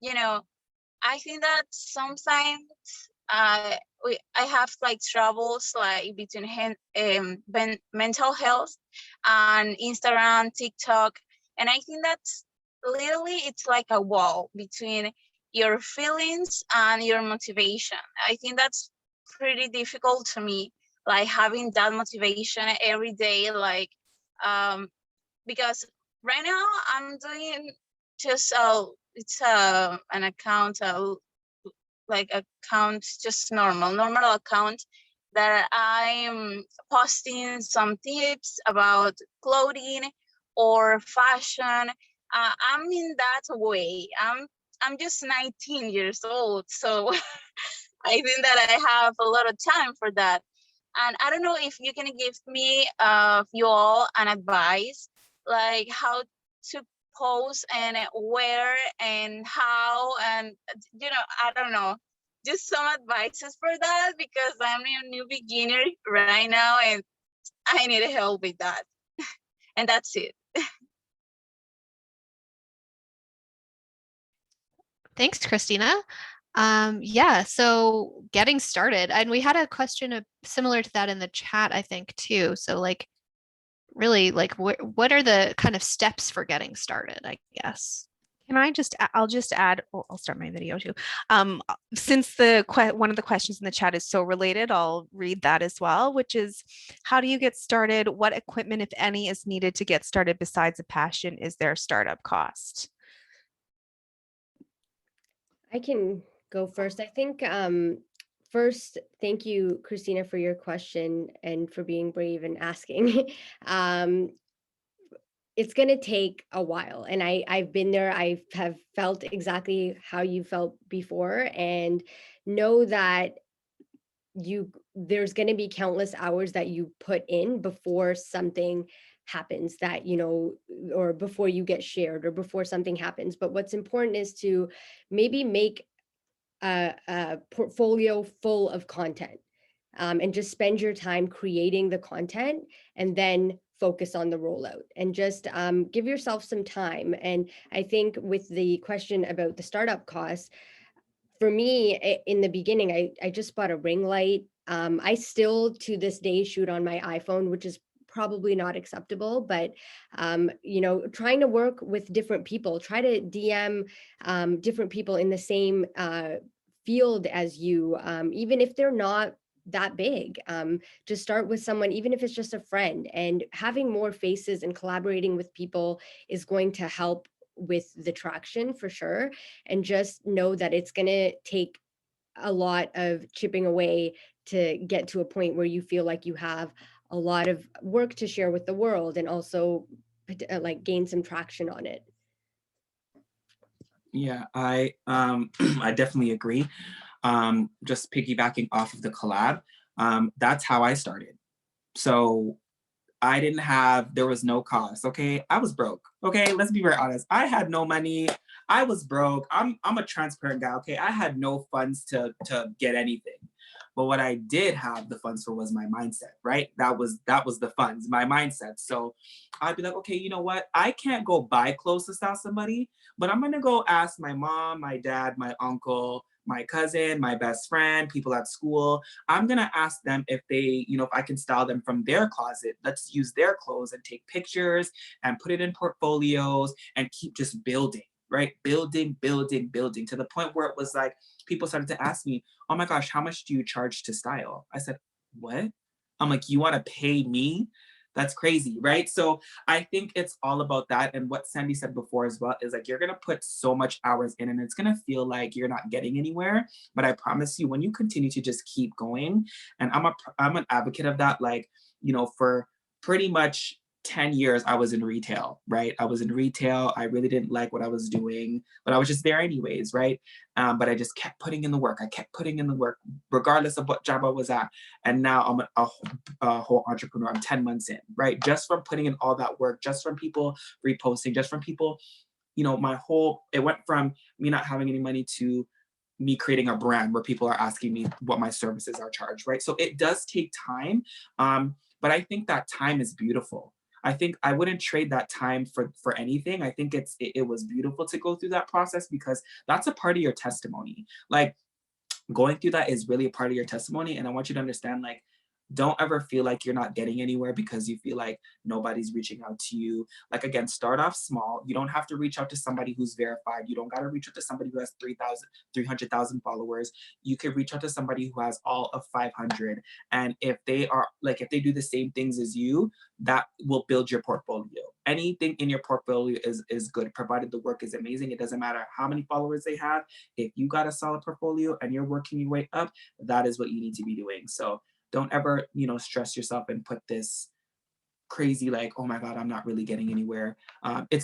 You know, I think that sometimes I have like troubles like between mental health and Instagram, TikTok, and I think that's literally it's like a wall between your feelings and your motivation. I think that's pretty difficult to me, like having that motivation every day, like because right now I'm doing just it's an account like account, just normal account that I'm posting some tips about clothing or fashion. I'm in that way. I'm just 19 years old, so I think that I have a lot of time for that. And I don't know if you can give me you all an advice, like how to post and where and how, and I don't know, just some advices for that because I'm a new beginner right now and I need help with that. And that's it. Thanks, Christina. Yeah, so getting started, and we had a question similar to that in the chat, I think, too. So like, really, like, what are the kind of steps for getting started, I guess? Can I just, I'll just add, I'll start my video too. Since one of the questions in the chat is so related, I'll read that as well, which is, how do you get started? What equipment, if any, is needed to get started besides a passion? Is there a startup cost? I can go first. I think first, thank you, Christina, for your question and for being brave and asking. It's going to take a while, and I've been there. I have felt exactly how you felt before, and know that there's going to be countless hours that you put in before something happens, that or before you get shared or before something happens. But what's important is to maybe make a portfolio full of content, and just spend your time creating the content and then focus on the rollout, and just give yourself some time. And I think with the question about the startup costs, for me, in the beginning, I just bought a ring light. I still to this day shoot on my iPhone, which is probably not acceptable, but trying to work with different people, try to DM different people in the same field as you, even if they're not that big. Just start with someone, even if it's just a friend, and having more faces and collaborating with people is going to help with the traction for sure. And just know that it's going to take a lot of chipping away to get to a point where you feel like you have a lot of work to share with the world, and also like gain some traction on it. Yeah, I I definitely agree. just piggybacking off of the collab, that's how I started. So there was no cost. Okay. I was broke. Okay. Let's be very honest. I had no money. I was broke. I'm a transparent guy. Okay. I had no funds to get anything. But what I did have the funds for was my mindset, right? That was the funds, my mindset. So I'd be like, okay, you know what? I can't go buy clothes to style somebody, but I'm gonna go ask my mom, my dad, my uncle, my cousin, my best friend, people at school. I'm gonna ask them if they, if I can style them from their closet. Let's use their clothes and take pictures and put it in portfolios and keep just building, right? Building, building, building to the point where it was like people started to ask me, oh my gosh, how much do you charge to style? I said, what? I'm like, you want to pay me? That's crazy, right? So I think it's all about that. And what Sandy said before as well is like, you're going to put so much hours in and it's going to feel like you're not getting anywhere. But I promise you, when you continue to just keep going, and I'm an advocate of that, like, for pretty much 10 years, I was in retail, right? I was in retail. I really didn't like what I was doing, but I was just there anyways, right? But I just kept putting in the work. I kept putting in the work, regardless of what job I was at. And now I'm a whole entrepreneur. I'm 10 months in, right? Just from putting in all that work, just from people reposting, just from people, it went from me not having any money to me creating a brand where people are asking me what my services are charged, right? So it does take time. But I think that time is beautiful. I think I wouldn't trade that time for anything. I think it was beautiful to go through that process because that's a part of your testimony. Like, going through that is really a part of your testimony. And I want you to understand, like, don't ever feel like you're not getting anywhere because you feel like nobody's reaching out to you. Like, again, start off small. You don't have to reach out to somebody who's verified. You don't got to reach out to somebody who has 300,000 followers. You could reach out to somebody who has all of 500. And if they do the same things as you, that will build your portfolio. Anything in your portfolio is good, provided the work is amazing. It doesn't matter how many followers they have. If you got a solid portfolio and you're working your way up, that is what you need to be doing. So don't ever, stress yourself and put this crazy, like, oh my God, I'm not really getting anywhere.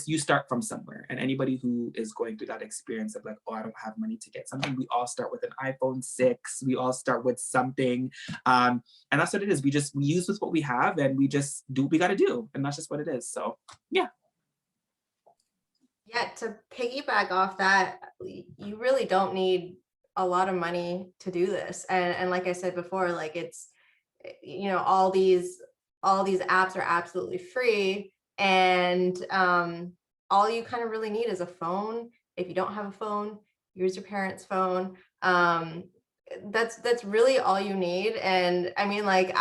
You start from somewhere. And anybody who is going through that experience of like, oh, I don't have money to get something, we all start with an iPhone 6. We all start with something. And that's what it is. We use with what we have and we just do what we got to do. And that's just what it is. So, yeah. Yeah, to piggyback off that, you really don't need a lot of money to do this. And like I said before, like it's, all these apps are absolutely free. And all you kind of really need is a phone. If you don't have a phone, use your parents' phone. That's really all you need. And I mean, like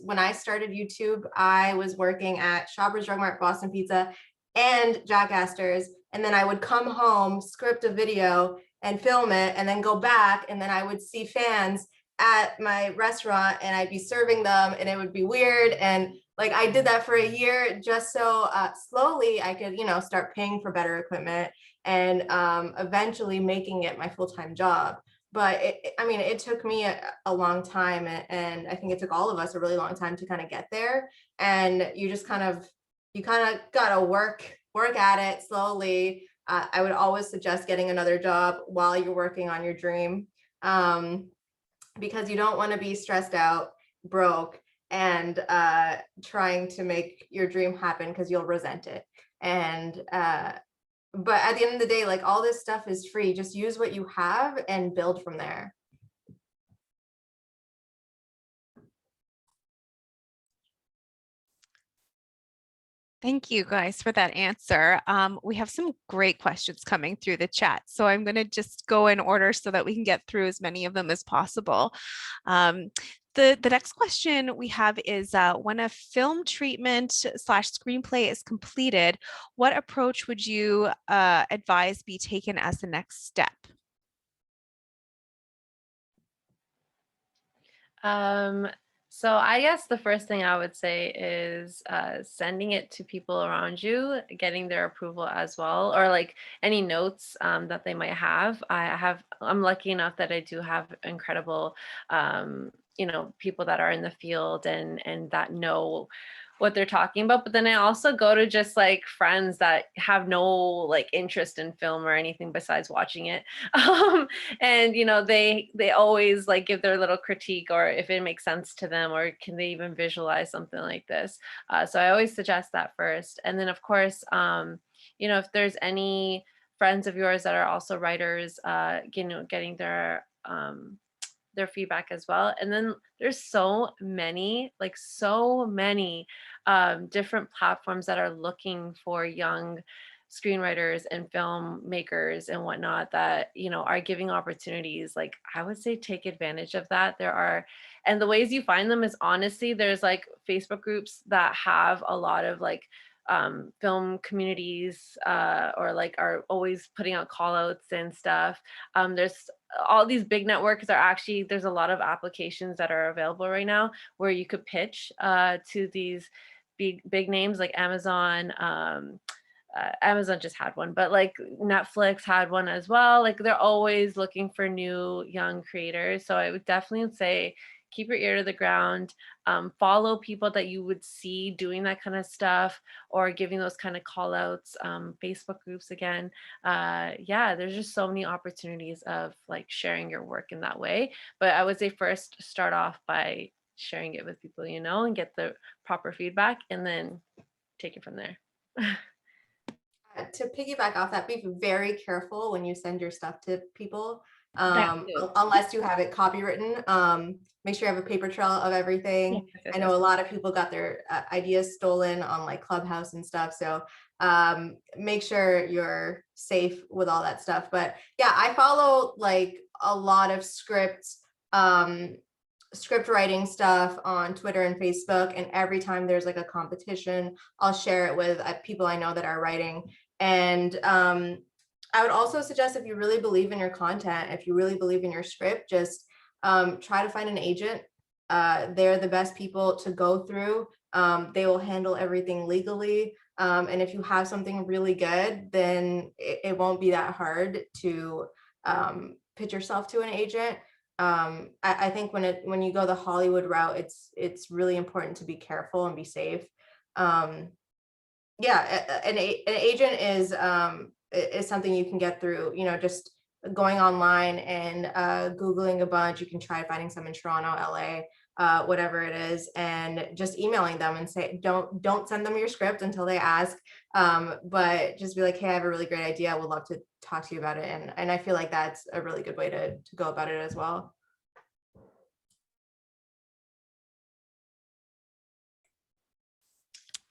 when I started YouTube, I was working at Shoppers Drug Mart, Boston Pizza, and Jack Astor's. And then I would come home, script a video and film it, and then go back. And then I would see fans at my restaurant and I'd be serving them and it would be weird. And like, I did that for a year just so slowly I could, start paying for better equipment and eventually making it my full-time job. But it took me a long time, and I think it took all of us a really long time to kind of get there. And you just kind of gotta work at it slowly. I would always suggest getting another job while you're working on your dream, because you don't want to be stressed out, broke, and trying to make your dream happen, because you'll resent it. And but at the end of the day, like, all this stuff is free. Just use what you have and build from there. Thank you guys for that answer. We have some great questions coming through the chat, so I'm going to just go in order so that we can get through as many of them as possible. The next question we have is, when a film treatment / screenplay is completed, what approach would you advise be taken as the next step? So I guess the first thing I would say is sending it to people around you, getting their approval as well, or like any notes that they might have. I'm lucky enough that I do have incredible, people that are in the field and that know what they're talking about. But then I also go to just like friends that have no like interest in film or anything besides watching it. And you know, they always like give their little critique, or if it makes sense to them, or can they even visualize something like this. So I always suggest that first. And then of course, you know, if there's any friends of yours that are also writers, you know, getting their feedback as well. And then there's so many, like so many different platforms that are looking for young screenwriters and filmmakers and whatnot that, you know, are giving opportunities. Like I would say take advantage of that. There are, and the ways you find them is honestly, there's like Facebook groups that have a lot of like film communities or like are always putting out call outs and stuff. There's all these big networks are actually, there's a lot of applications that are available right now where you could pitch to these big names like Amazon. Amazon just had one, but like Netflix had one as well. Like they're always looking for new young creators. So I would definitely say keep your ear to the ground, follow people that you would see doing that kind of stuff or giving those kind of call outs, Facebook groups again. Yeah, there's just so many opportunities of like sharing your work in that way. But I would say first start off by sharing it with people you know and get the proper feedback and then take it from there. To piggyback off that, be very careful when you send your stuff to people, That too. unless you have it copywritten. Make sure you have a paper trail of everything. Yes, yes, I know yes. a lot of people got their ideas stolen on like Clubhouse and stuff. So make sure you're safe with all that stuff. But yeah, I follow like a lot of script writing stuff on Twitter and Facebook. And every time there's like a competition, I'll share it with people I know that are writing. And I would also suggest if you really believe in your content, if you really believe in your script, just try to find an agent. They're the best people to go through. They will handle everything legally. And if you have something really good, then it won't be that hard to pitch yourself to an agent. I think when you go the Hollywood route, it's really important to be careful and be safe. Yeah, an agent is something you can get through, you know, just going online and Googling a bunch. You can try finding some in Toronto, LA, whatever it is, and just emailing them and say, don't send them your script until they ask, but just be like, hey, I have a really great idea. I would love to talk to you about it. And I feel like that's a really good way to go about it as well.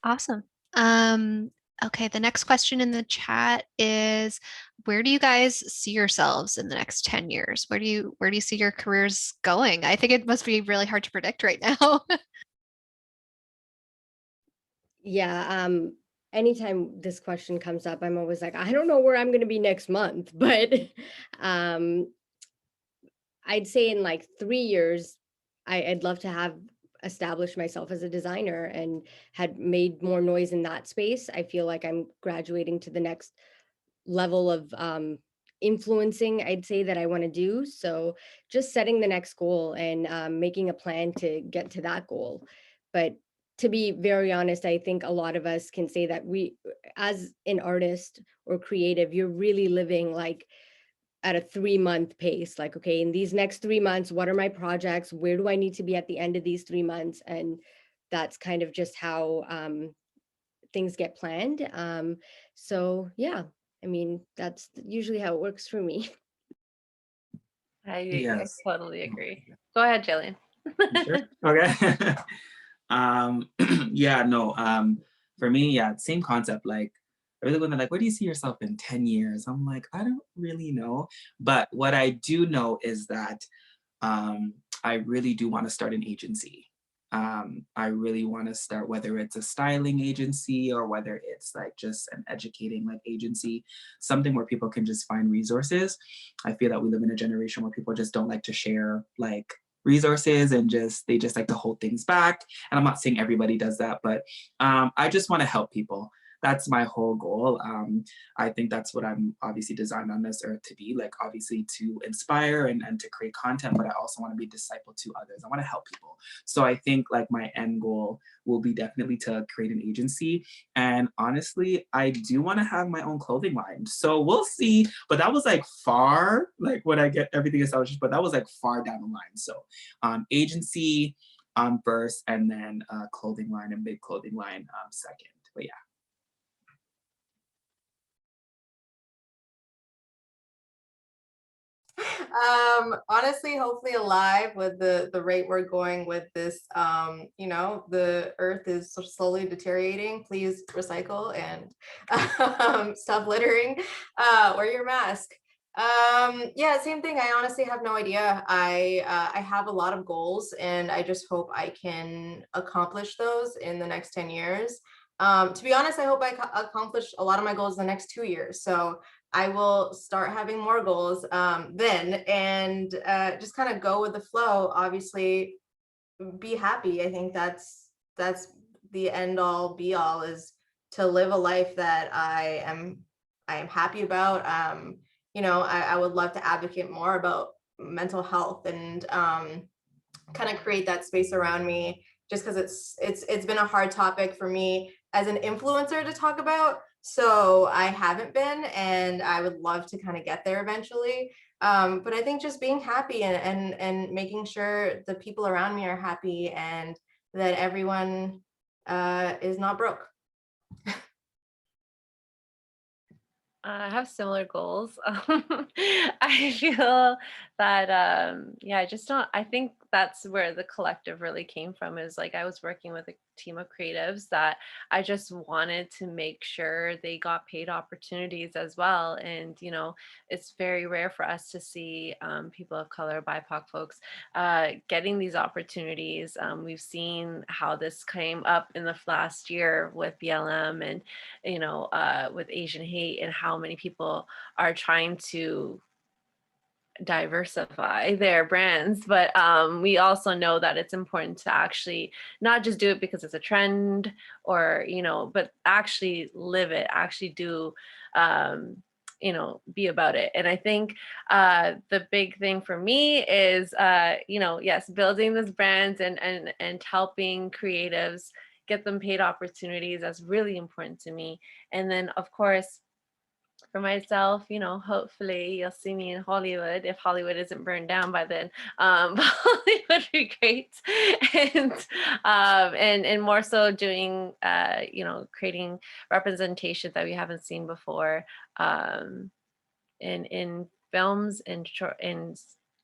Awesome. Okay, the next question in the chat is, where do you guys see yourselves in the next 10 years? Where do you see your careers going? I think it must be really hard to predict right now. Yeah, anytime this question comes up, I'm always like, I don't know where I'm going to be next month, but I'd say in like 3 years, I'd love to have established myself as a designer and had made more noise in that space. I feel like I'm graduating to the next level of influencing, I'd say, that I want to do. So just setting the next goal and making a plan to get to that goal. But to be very honest, I think a lot of us can say that we, as an artist or creative, you're really living like at a 3-month pace. Like, okay, in these next 3 months, what are my projects? Where do I need to be at the end of these 3 months? And that's kind of just how things get planned. So yeah, I mean, that's usually how it works for me. I Yes. totally agree. Go ahead, Jillian. Sure. Okay. Yeah, no, for me, yeah, same concept. Like, I really wonder, like, where do you see yourself in 10 years? I'm like, I don't really know. But what I do know is that I really do want to start an agency. I really want to start, whether it's a styling agency or whether it's like just an educating like agency, something where people can just find resources. I feel that we live in a generation where people just don't like to share like resources and they just like to hold things back. And I'm not saying everybody does that, but I just want to help people. that's my whole goal. I think that's what I'm obviously designed on this earth to be, like obviously to inspire and to create content, but I also want to be a disciple to others. I want to help people. So I think like my end goal will be definitely to create an agency. And honestly, I do want to have my own clothing line. So we'll see. But that was like far, like when I get everything established, but that was like far down the line. So agency first, and then clothing line and big clothing line second. But yeah. Honestly, hopefully alive with the rate we're going with this. You know, the earth is slowly deteriorating. Please recycle and stop littering. Wear your mask. Yeah, same thing. I honestly have no idea. I have a lot of goals, and I just hope I can accomplish those in the next 10 years. To be honest, I hope I accomplish a lot of my goals in the next 2 years. So I will start having more goals then, and just kind of go with the flow. Obviously, be happy. I think that's the end all be all, is to live a life that I am happy about. You know, I would love to advocate more about mental health and kind of create that space around me, just because it's been a hard topic for me as an influencer to talk about. So I haven't been, and I would love to kind of get there eventually. But I think just being happy and making sure the people around me are happy, and that everyone is not broke. I have similar goals. I feel that, yeah, I just don't, I think that's where the collective really came from, is like I was working with a team of creatives that I just wanted to make sure they got paid opportunities as well. And, you know, it's very rare for us to see people of color, BIPOC folks getting these opportunities. We've seen how this came up in the last year with BLM and, you know, with Asian hate, and how many people are trying to diversify their brands. But we also know that it's important to actually not just do it because it's a trend, or, you know, but actually live it, actually do, you know, be about it. And I think the big thing for me is, you know, yes, building this brand and helping creatives get them paid opportunities. That's really important to me. And then, of course, for myself, you know, hopefully you'll see me in Hollywood if Hollywood isn't burned down by then. Hollywood would be great, and and more so doing, you know, creating representation that we haven't seen before, in films and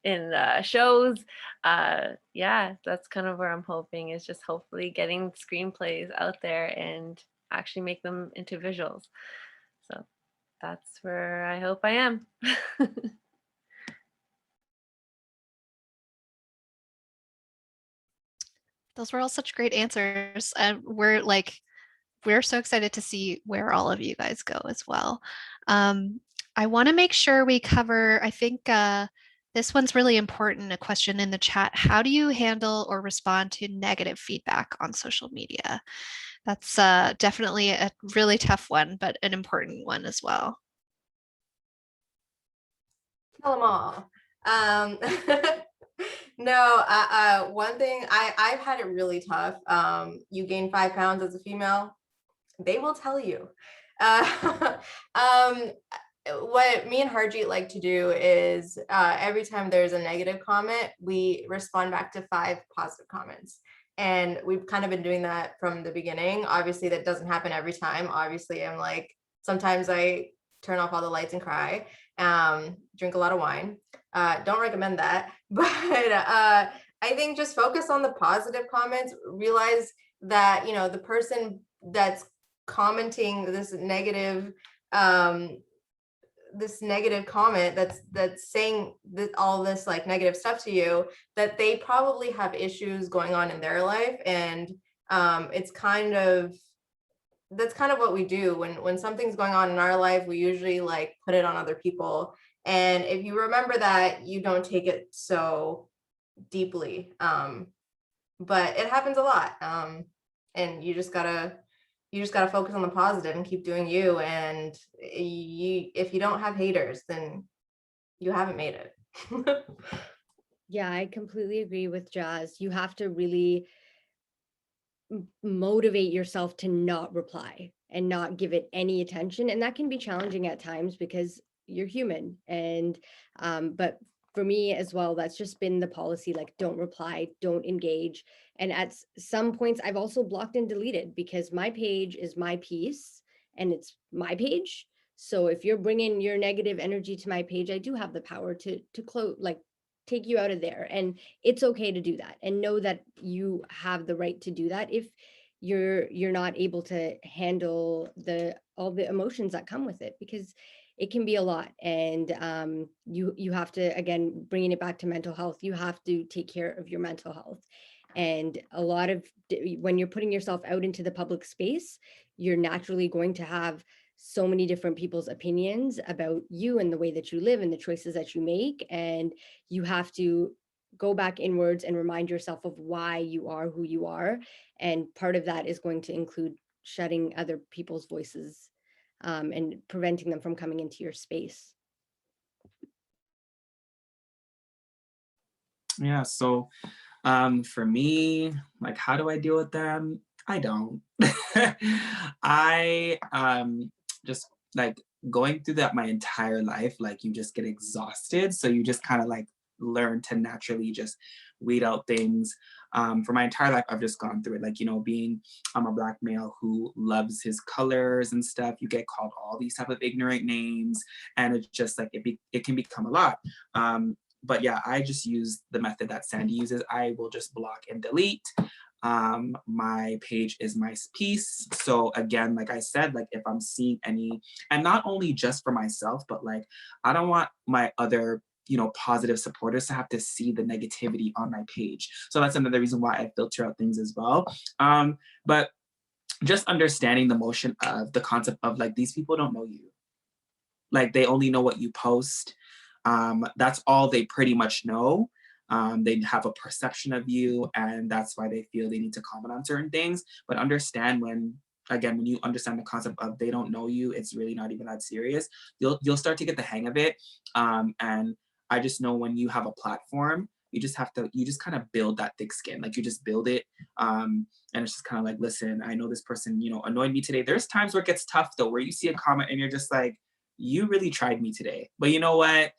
in shows. Yeah, that's kind of where I'm hoping, is just hopefully getting screenplays out there and actually make them into visuals. So that's where I hope I am. Those were all such great answers. And we're so excited to see where all of you guys go as well. I want to make sure we cover, I think this one's really important, a question in the chat. How do you handle or respond to negative feedback on social media? That's definitely a really tough one, but an important one as well. Tell them all. No, one thing I've had it really tough. You gain 5 pounds as a female, they will tell you. What me and Harjeet like to do is every time there's a negative comment, we respond back to 5 positive comments. And we've kind of been doing that from the beginning. Obviously, that doesn't happen every time. Obviously, I'm like, sometimes I turn off all the lights and cry, drink a lot of wine. Don't recommend that. But I think just focus on the positive comments, realize that, you know, the person that's commenting this negative comment, that's saying all this like negative stuff to you, that they probably have issues going on in their life. And that's kind of what we do when something's going on in our life. We usually like put it on other people, and if you remember that, you don't take it so deeply. But it happens a lot, and you just gotta you just got to focus on the positive and keep doing you. And if you don't have haters, then you haven't made it. Yeah, I completely agree with Jazz. You have to really motivate yourself to not reply and not give it any attention. And that can be challenging at times because you're human. And, but for me as well, that's just been the policy, like don't reply, don't engage. And at some points, I've also blocked and deleted because my page is my piece and it's my page. So if you're bringing your negative energy to my page, I do have the power to close, like take you out of there. And it's okay to do that, and know that you have the right to do that if you're not able to handle all the emotions that come with it, because it can be a lot. And you have to, again, bringing it back to mental health, you have to take care of your mental health. And a lot of when you're putting yourself out into the public space, you're naturally going to have so many different people's opinions about you and the way that you live and the choices that you make. And you have to go back inwards and remind yourself of why you are who you are. And part of that is going to include shutting other people's voices and preventing them from coming into your space. Yeah, so for me, like, how do I deal with them? I don't. I just like going through that my entire life, like you just get exhausted. So you just kind of like learn to naturally just weed out things. For my entire life, I've just gone through it. Like, you know, being I'm a Black male who loves his colors and stuff. You get called all these type of ignorant names, and it's just like it can become a lot. But yeah, I just use the method that Sandy uses. I will just block and delete. My page is my piece. So again, like I said, like if I'm seeing any, and not only just for myself, but like I don't want my other, you know, positive supporters to have to see the negativity on my page. So that's another reason why I filter out things as well. But just understanding the motion of the concept of like these people don't know you. Like they only know what you post. That's all they pretty much know. They have a perception of you, and that's why they feel they need to comment on certain things. But understand when you understand the concept of they don't know you, it's really not even that serious. You'll start to get the hang of it. And I just know when you have a platform, you just kind of build that thick skin. Like you just build it. And it's just kind of like, listen, I know this person, you know, annoyed me today. There's times where it gets tough though, where you see a comment and you're just like, you really tried me today. But you know what?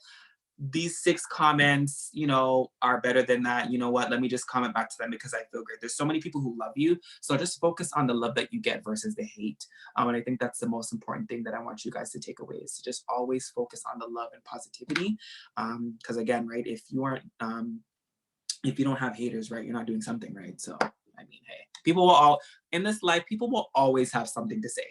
These 6 comments, you know, are better than that. You know what? Let me just comment back to them because I feel great. There's so many people who love you. So just focus on the love that you get versus the hate. And I think that's the most important thing that I want you guys to take away is to just always focus on the love and positivity. Because again, right, if you don't have haters, right, you're not doing something right. So, I mean, hey, in this life, people will always have something to say.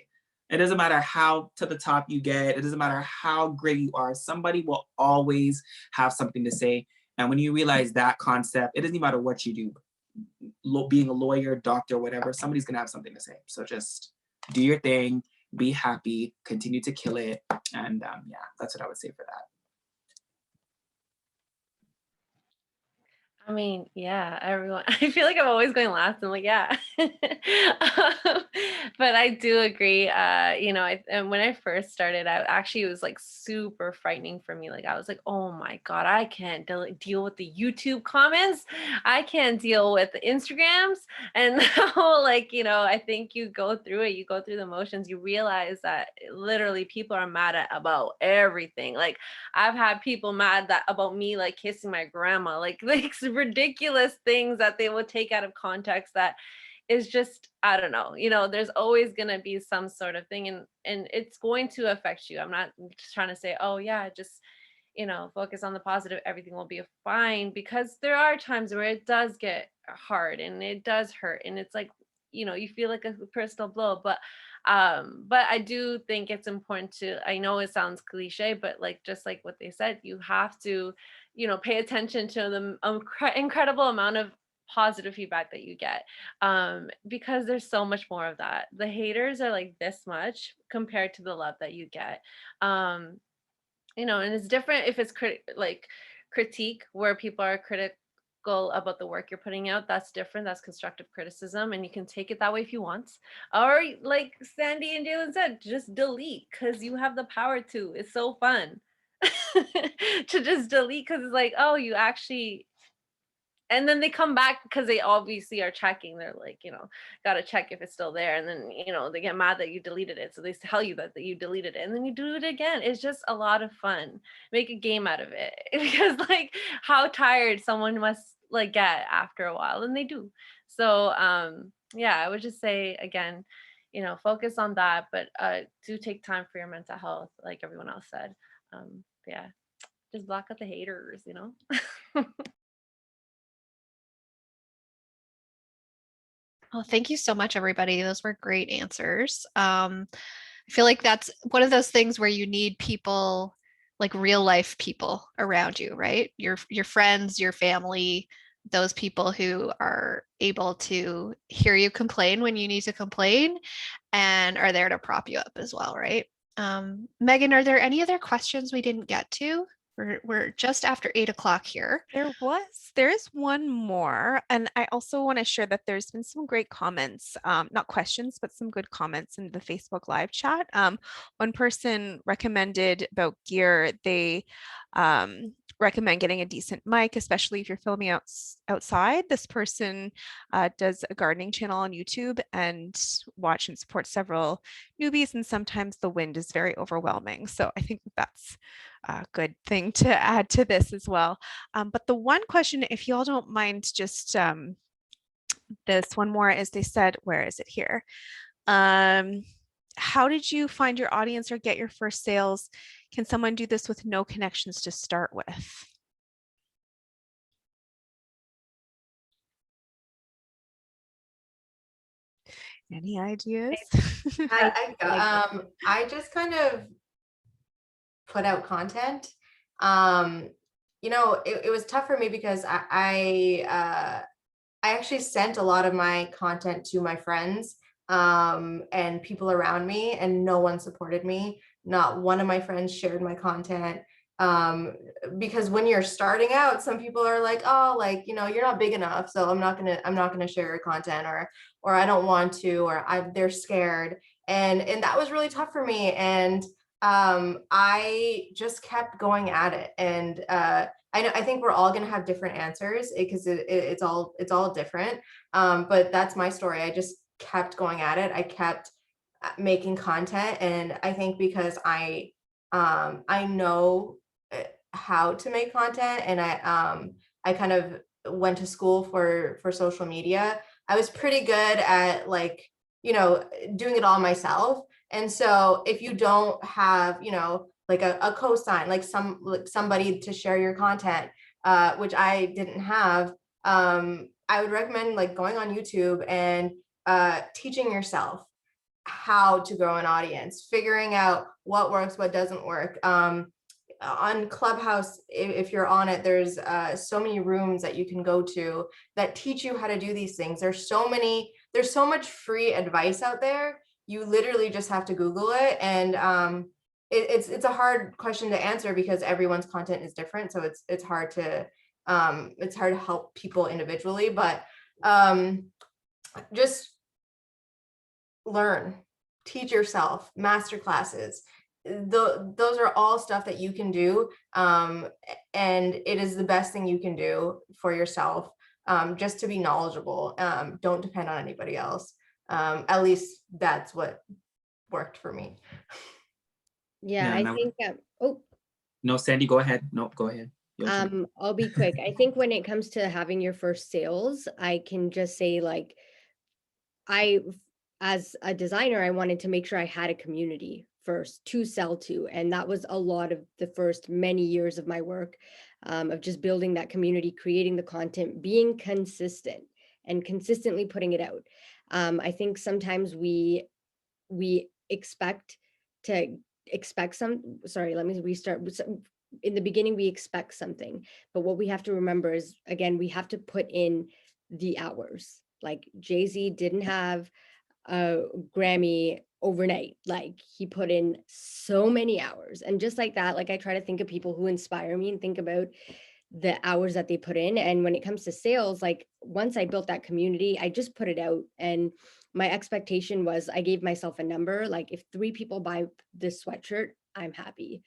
It doesn't matter how to the top you get. It doesn't matter how great you are. Somebody will always have something to say. And when you realize that concept, it doesn't matter what you do, being a lawyer, doctor, whatever, somebody's going to have something to say. So just do your thing, be happy, continue to kill it. And yeah, that's what I would say for that. I mean, yeah, everyone. I feel like I'm always going last. I'm like, yeah. But I do agree. You know, and when I first started, it was like super frightening for me. Like I was like, oh my God, I can't deal with the YouTube comments. I can't deal with the Instagrams. And now, like, you know, I think you go through it, you go through the motions, you realize that literally people are mad at about everything. Like I've had people mad about me like kissing my grandma, like ridiculous things that they will take out of context that is just, I don't know, you know, there's always going to be some sort of thing and it's going to affect you. I'm not just trying to say, oh yeah, just, you know, focus on the positive, everything will be fine, because there are times where it does get hard and it does hurt and it's like, you know, you feel like a personal blow, but I do think it's important to, I know it sounds cliche, but like just like what they said, you have to, you know, pay attention to the incredible amount of positive feedback that you get, because there's so much more of that. The haters are like this much compared to the love that you get. You know, and it's different if it's critique where people are about the work you're putting out, that's different. That's constructive criticism, and you can take it that way if you want. Or like Sandy and Jalen said, just delete because you have the power to. It's so fun to just delete because it's like, oh, you actually. And then they come back because they obviously are checking. They're like, got to check if it's still there. And then, they get mad that you deleted it. So they tell you that you deleted it and then you do it again. It's just a lot of fun. Make a game out of it because like how tired someone must like get after a while, and they do. So yeah, I would just say again, focus on that, but do take time for your mental health, like everyone else said. Yeah, just block out the haters, Well, thank you so much, everybody. Those were great answers. I feel like that's one of those things where you need people, like real life people around you, right? Your friends, your family, those people who are able to hear you complain when you need to complain and are there to prop you up as well, right? Megan, are there any other questions we didn't get to? We're just after 8 o'clock here. There is one more, and I also want to share that there's been some great comments, not questions, but some good comments in the Facebook live chat. One person recommended about gear. They recommend getting a decent mic, especially if you're filming outside. This person does a gardening channel on YouTube and watch and support several newbies, and sometimes the wind is very overwhelming. So I think that's a good thing to add to this as well. But the one question, if y'all don't mind, just this one more, is they said, where is it here? How did you find your audience or get your first sales? Can someone do this with no connections to start with? Any ideas? I just kind of put out content. It was tough for me because I actually sent a lot of my content to my friends and people around me, and no one supported me. Not one of my friends shared my content. Because when you're starting out, some people are like, oh, like, you're not big enough, so I'm not gonna share your content, or I don't want to, or they're scared. And that was really tough for me. And I just kept going at it. And I think we're all going to have different answers because it's all different. But that's my story. I just kept going at it. I kept making content, and I think because I know how to make content, and I kind of went to school for social media. I was pretty good at doing it all myself. And so if you don't have, like a cosign, like somebody to share your content, which I didn't have, I would recommend like going on YouTube and teaching yourself how to grow an audience, figuring out what works, what doesn't work. On Clubhouse, if you're on it, there's so many rooms that you can go to that teach you how to do these things. There's so much free advice out there. You literally just have to Google it. And it's a hard question to answer because everyone's content is different. So it's hard to help people individually, but just learn, teach yourself, master classes. Those are all stuff that you can do, and it is the best thing you can do for yourself, just to be knowledgeable. Don't depend on anybody else. At least that's what worked for me. Yeah, I think no, Sandy, go ahead. No, go ahead. I'll be quick. I think when it comes to having your first sales, I can just say, like, as a designer, I wanted to make sure I had a community first to sell to. And that was a lot of the first many years of my work, of just building that community, creating the content, being consistent and consistently putting it out. I think sometimes we expect some, sorry, let me restart. In the beginning, we expect something, but what we have to remember is, again, we have to put in the hours. Like Jay-Z didn't have a Grammy overnight. Like, he put in so many hours. And just like that, like, I try to think of people who inspire me and think about the hours that they put in. And when it comes to sales, like once I built that community, I just put it out. And my expectation was I gave myself a number, like if 3 people buy this sweatshirt, I'm happy.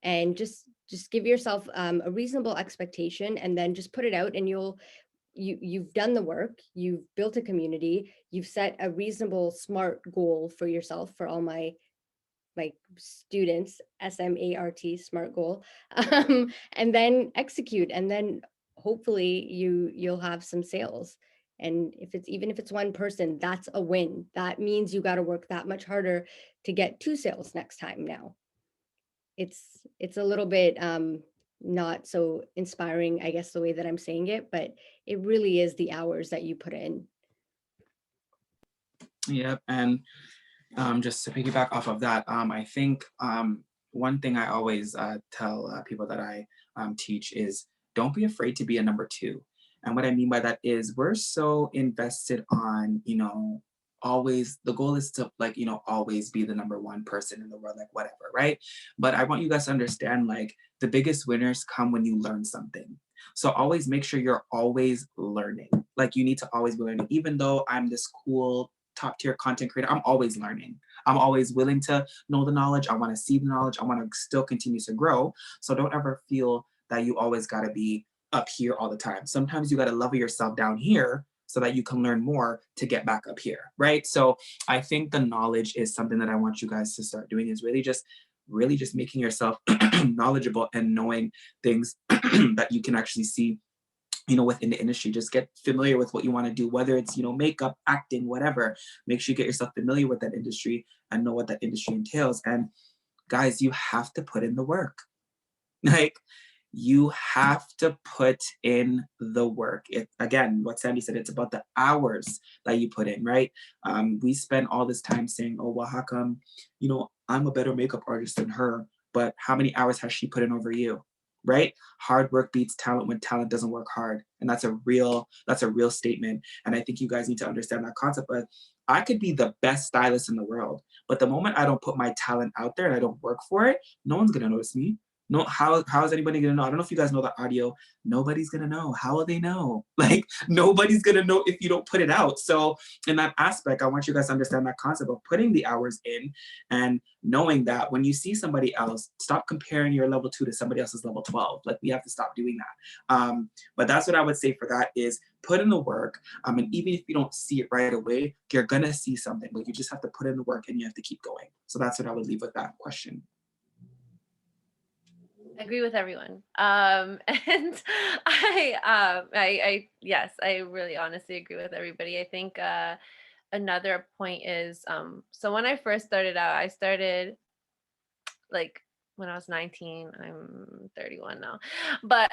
And just give yourself a reasonable expectation, and then just put it out, and you've done the work, you've built a community, you've set a reasonable, smart goal for yourself. For all my students, SMART, SMART goal, and then execute, and then hopefully you'll have some sales. And even if it's one person, that's a win. That means you got to work that much harder to get 2 sales next time. Now it's a little bit not so inspiring, I guess, the way that I'm saying it, but it really is the hours that you put in. Yep. And just to piggyback off of that, I think one thing I always tell people that I teach is don't be afraid to be a number 2. And what I mean by that is we're so invested on, always, the goal is to always be the number 1 person in the world, like whatever, right? But I want you guys to understand, like, the biggest winners come when you learn something. So always make sure you're always learning. Like, you need to always be learning. Even though I'm this cool top tier content creator, I'm always learning. I'm always willing to know the knowledge. I want to see the knowledge. I want to still continue to grow. So don't ever feel that you always got to be up here all the time. Sometimes you got to level yourself down here so that you can learn more to get back up here, right? So I think the knowledge is something that I want you guys to start doing, is really just making yourself knowledgeable and knowing things that you can actually see within the industry. Just get familiar with what you want to do, whether it's, makeup, acting, whatever. Make sure you get yourself familiar with that industry and know what that industry entails. And guys, you have to put in the work. Like, you have to put in the work. Again, what Sandy said, it's about the hours that you put in, right? We spend all this time saying, oh, well, how come, I'm a better makeup artist than her, but how many hours has she put in over you? Right? Hard work beats talent when talent doesn't work hard. And that's a real statement. And I think you guys need to understand that concept. But I could be the best stylist in the world, but the moment I don't put my talent out there and I don't work for it, no one's gonna notice me. No, how is anybody gonna know? I don't know if you guys know the audio. Nobody's gonna know. How will they know? Like, nobody's gonna know if you don't put it out. So in that aspect, I want you guys to understand that concept of putting the hours in and knowing that when you see somebody else, stop comparing your level 2 to somebody else's level 12. Like, we have to stop doing that. But that's what I would say for that is put in the work. And even if you don't see it right away, you're gonna see something, but you just have to put in the work and you have to keep going. So that's what I would leave with that question. I agree with everyone. And I yes, I really honestly agree with everybody. I think another point is, so when I first started out, I started like when I was 19. I'm 31 now. But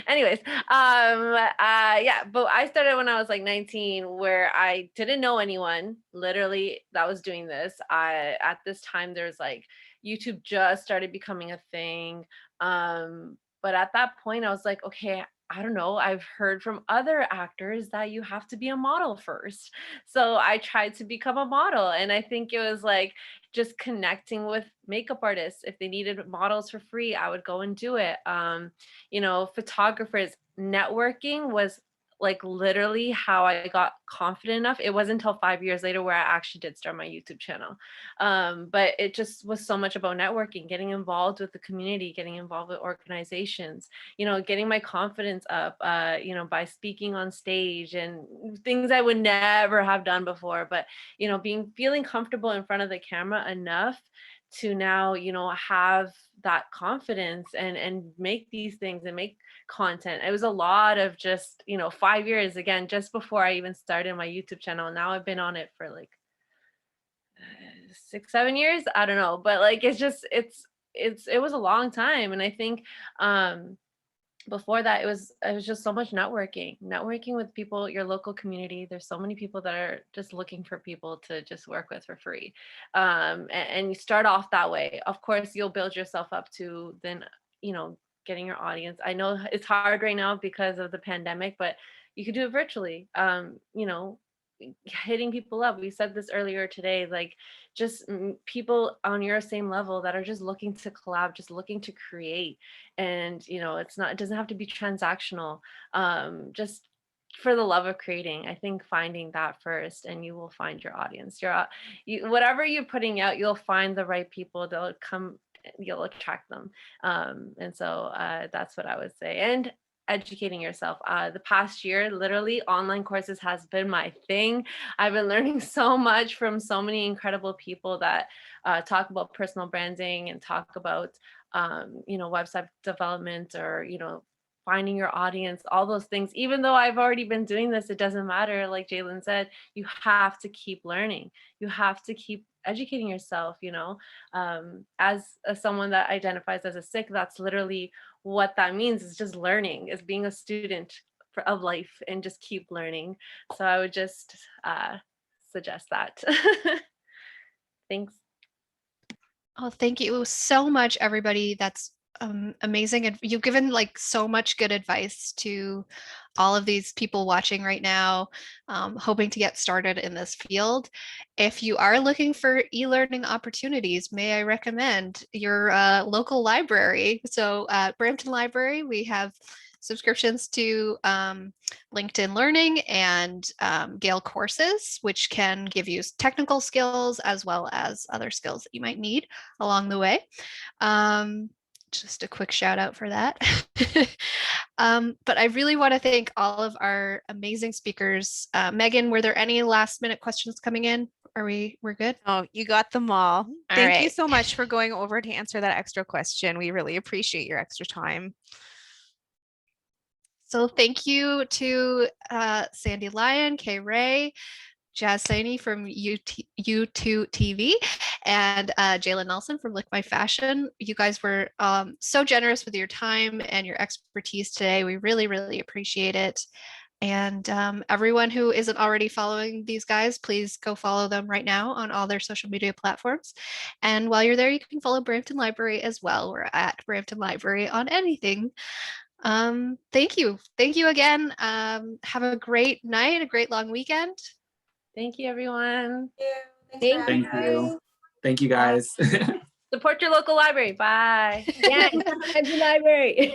anyways, yeah, but I started when I was like 19, where I didn't know anyone literally that was doing this. At this time there's like YouTube just started becoming a thing. But at that point I was like, okay, I don't know. I've heard from other actors that you have to be a model first. So I tried to become a model. And I think it was like just connecting with makeup artists. If they needed models for free, I would go and do it. Photographers, networking was like literally how I got confident enough. It wasn't until 5 years later where I actually did start my YouTube channel. But it just was so much about networking, getting involved with the community, getting involved with organizations, getting my confidence up, by speaking on stage and things I would never have done before. But, feeling comfortable in front of the camera enough to now, have that confidence and make these things and make content. It was a lot of just, 5 years, again, just before I even started my YouTube channel. Now I've been on it for like 6-7 years. I don't know, but like, it was a long time. And I think, before that, it was just so much networking with people, your local community. There's so many people that are just looking for people to just work with for free. And you start off that way. Of course, you'll build yourself up to then, getting your audience. I know it's hard right now because of the pandemic, but you could do it virtually. hitting people up. We said this earlier today, like just people on your same level that are just looking to collab, just looking to create. And, you know, it doesn't have to be transactional. Just for the love of creating. I think finding that first, and you will find your audience. Whatever you're putting out, you'll find the right people. They'll come, you'll attract them. And so that's what I would say. And educating yourself. The past year, literally online courses has been my thing. I've been learning so much from so many incredible people that talk about personal branding and talk about, you know, website development, or, you know, finding your audience, all those things. Even though I've already been doing this, it doesn't matter. Like Jalen said, you have to keep learning. You have to keep educating yourself, you know. As someone that identifies as a SIC, that's literally what that means, is just learning, is being a student of life, and just keep learning. So I would just suggest that. Thanks. Oh, thank you so much, everybody. That's amazing. And you've given like so much good advice to all of these people watching right now, hoping to get started in this field. If you are looking for e-learning opportunities, may I recommend your local library. So at Brampton Library, we have subscriptions to LinkedIn Learning and Gale Courses, which can give you technical skills as well as other skills that you might need along the way. Just a quick shout out for that. But I really want to thank all of our amazing speakers. Megan, were there any last minute questions coming in? We're good? Oh, you got them all. All Thank you right. so much for going over to answer that extra question. We really appreciate your extra time. So thank you to Sandy Lyon, Kay Ray, Jazz Saini from U2 TV, and Jalen Nelson from Lick My Fashion. You guys were so generous with your time and your expertise today. We really, really appreciate it. And everyone who isn't already following these guys, please go follow them right now on all their social media platforms. And while you're there, you can follow Brampton Library as well. We're at Brampton Library on anything. Thank you. Thank you again. Have a great night, a great long weekend. Thank you, everyone. Thank you. Thank you, guys. Support your local library. Bye. Yeah, Brampton Library.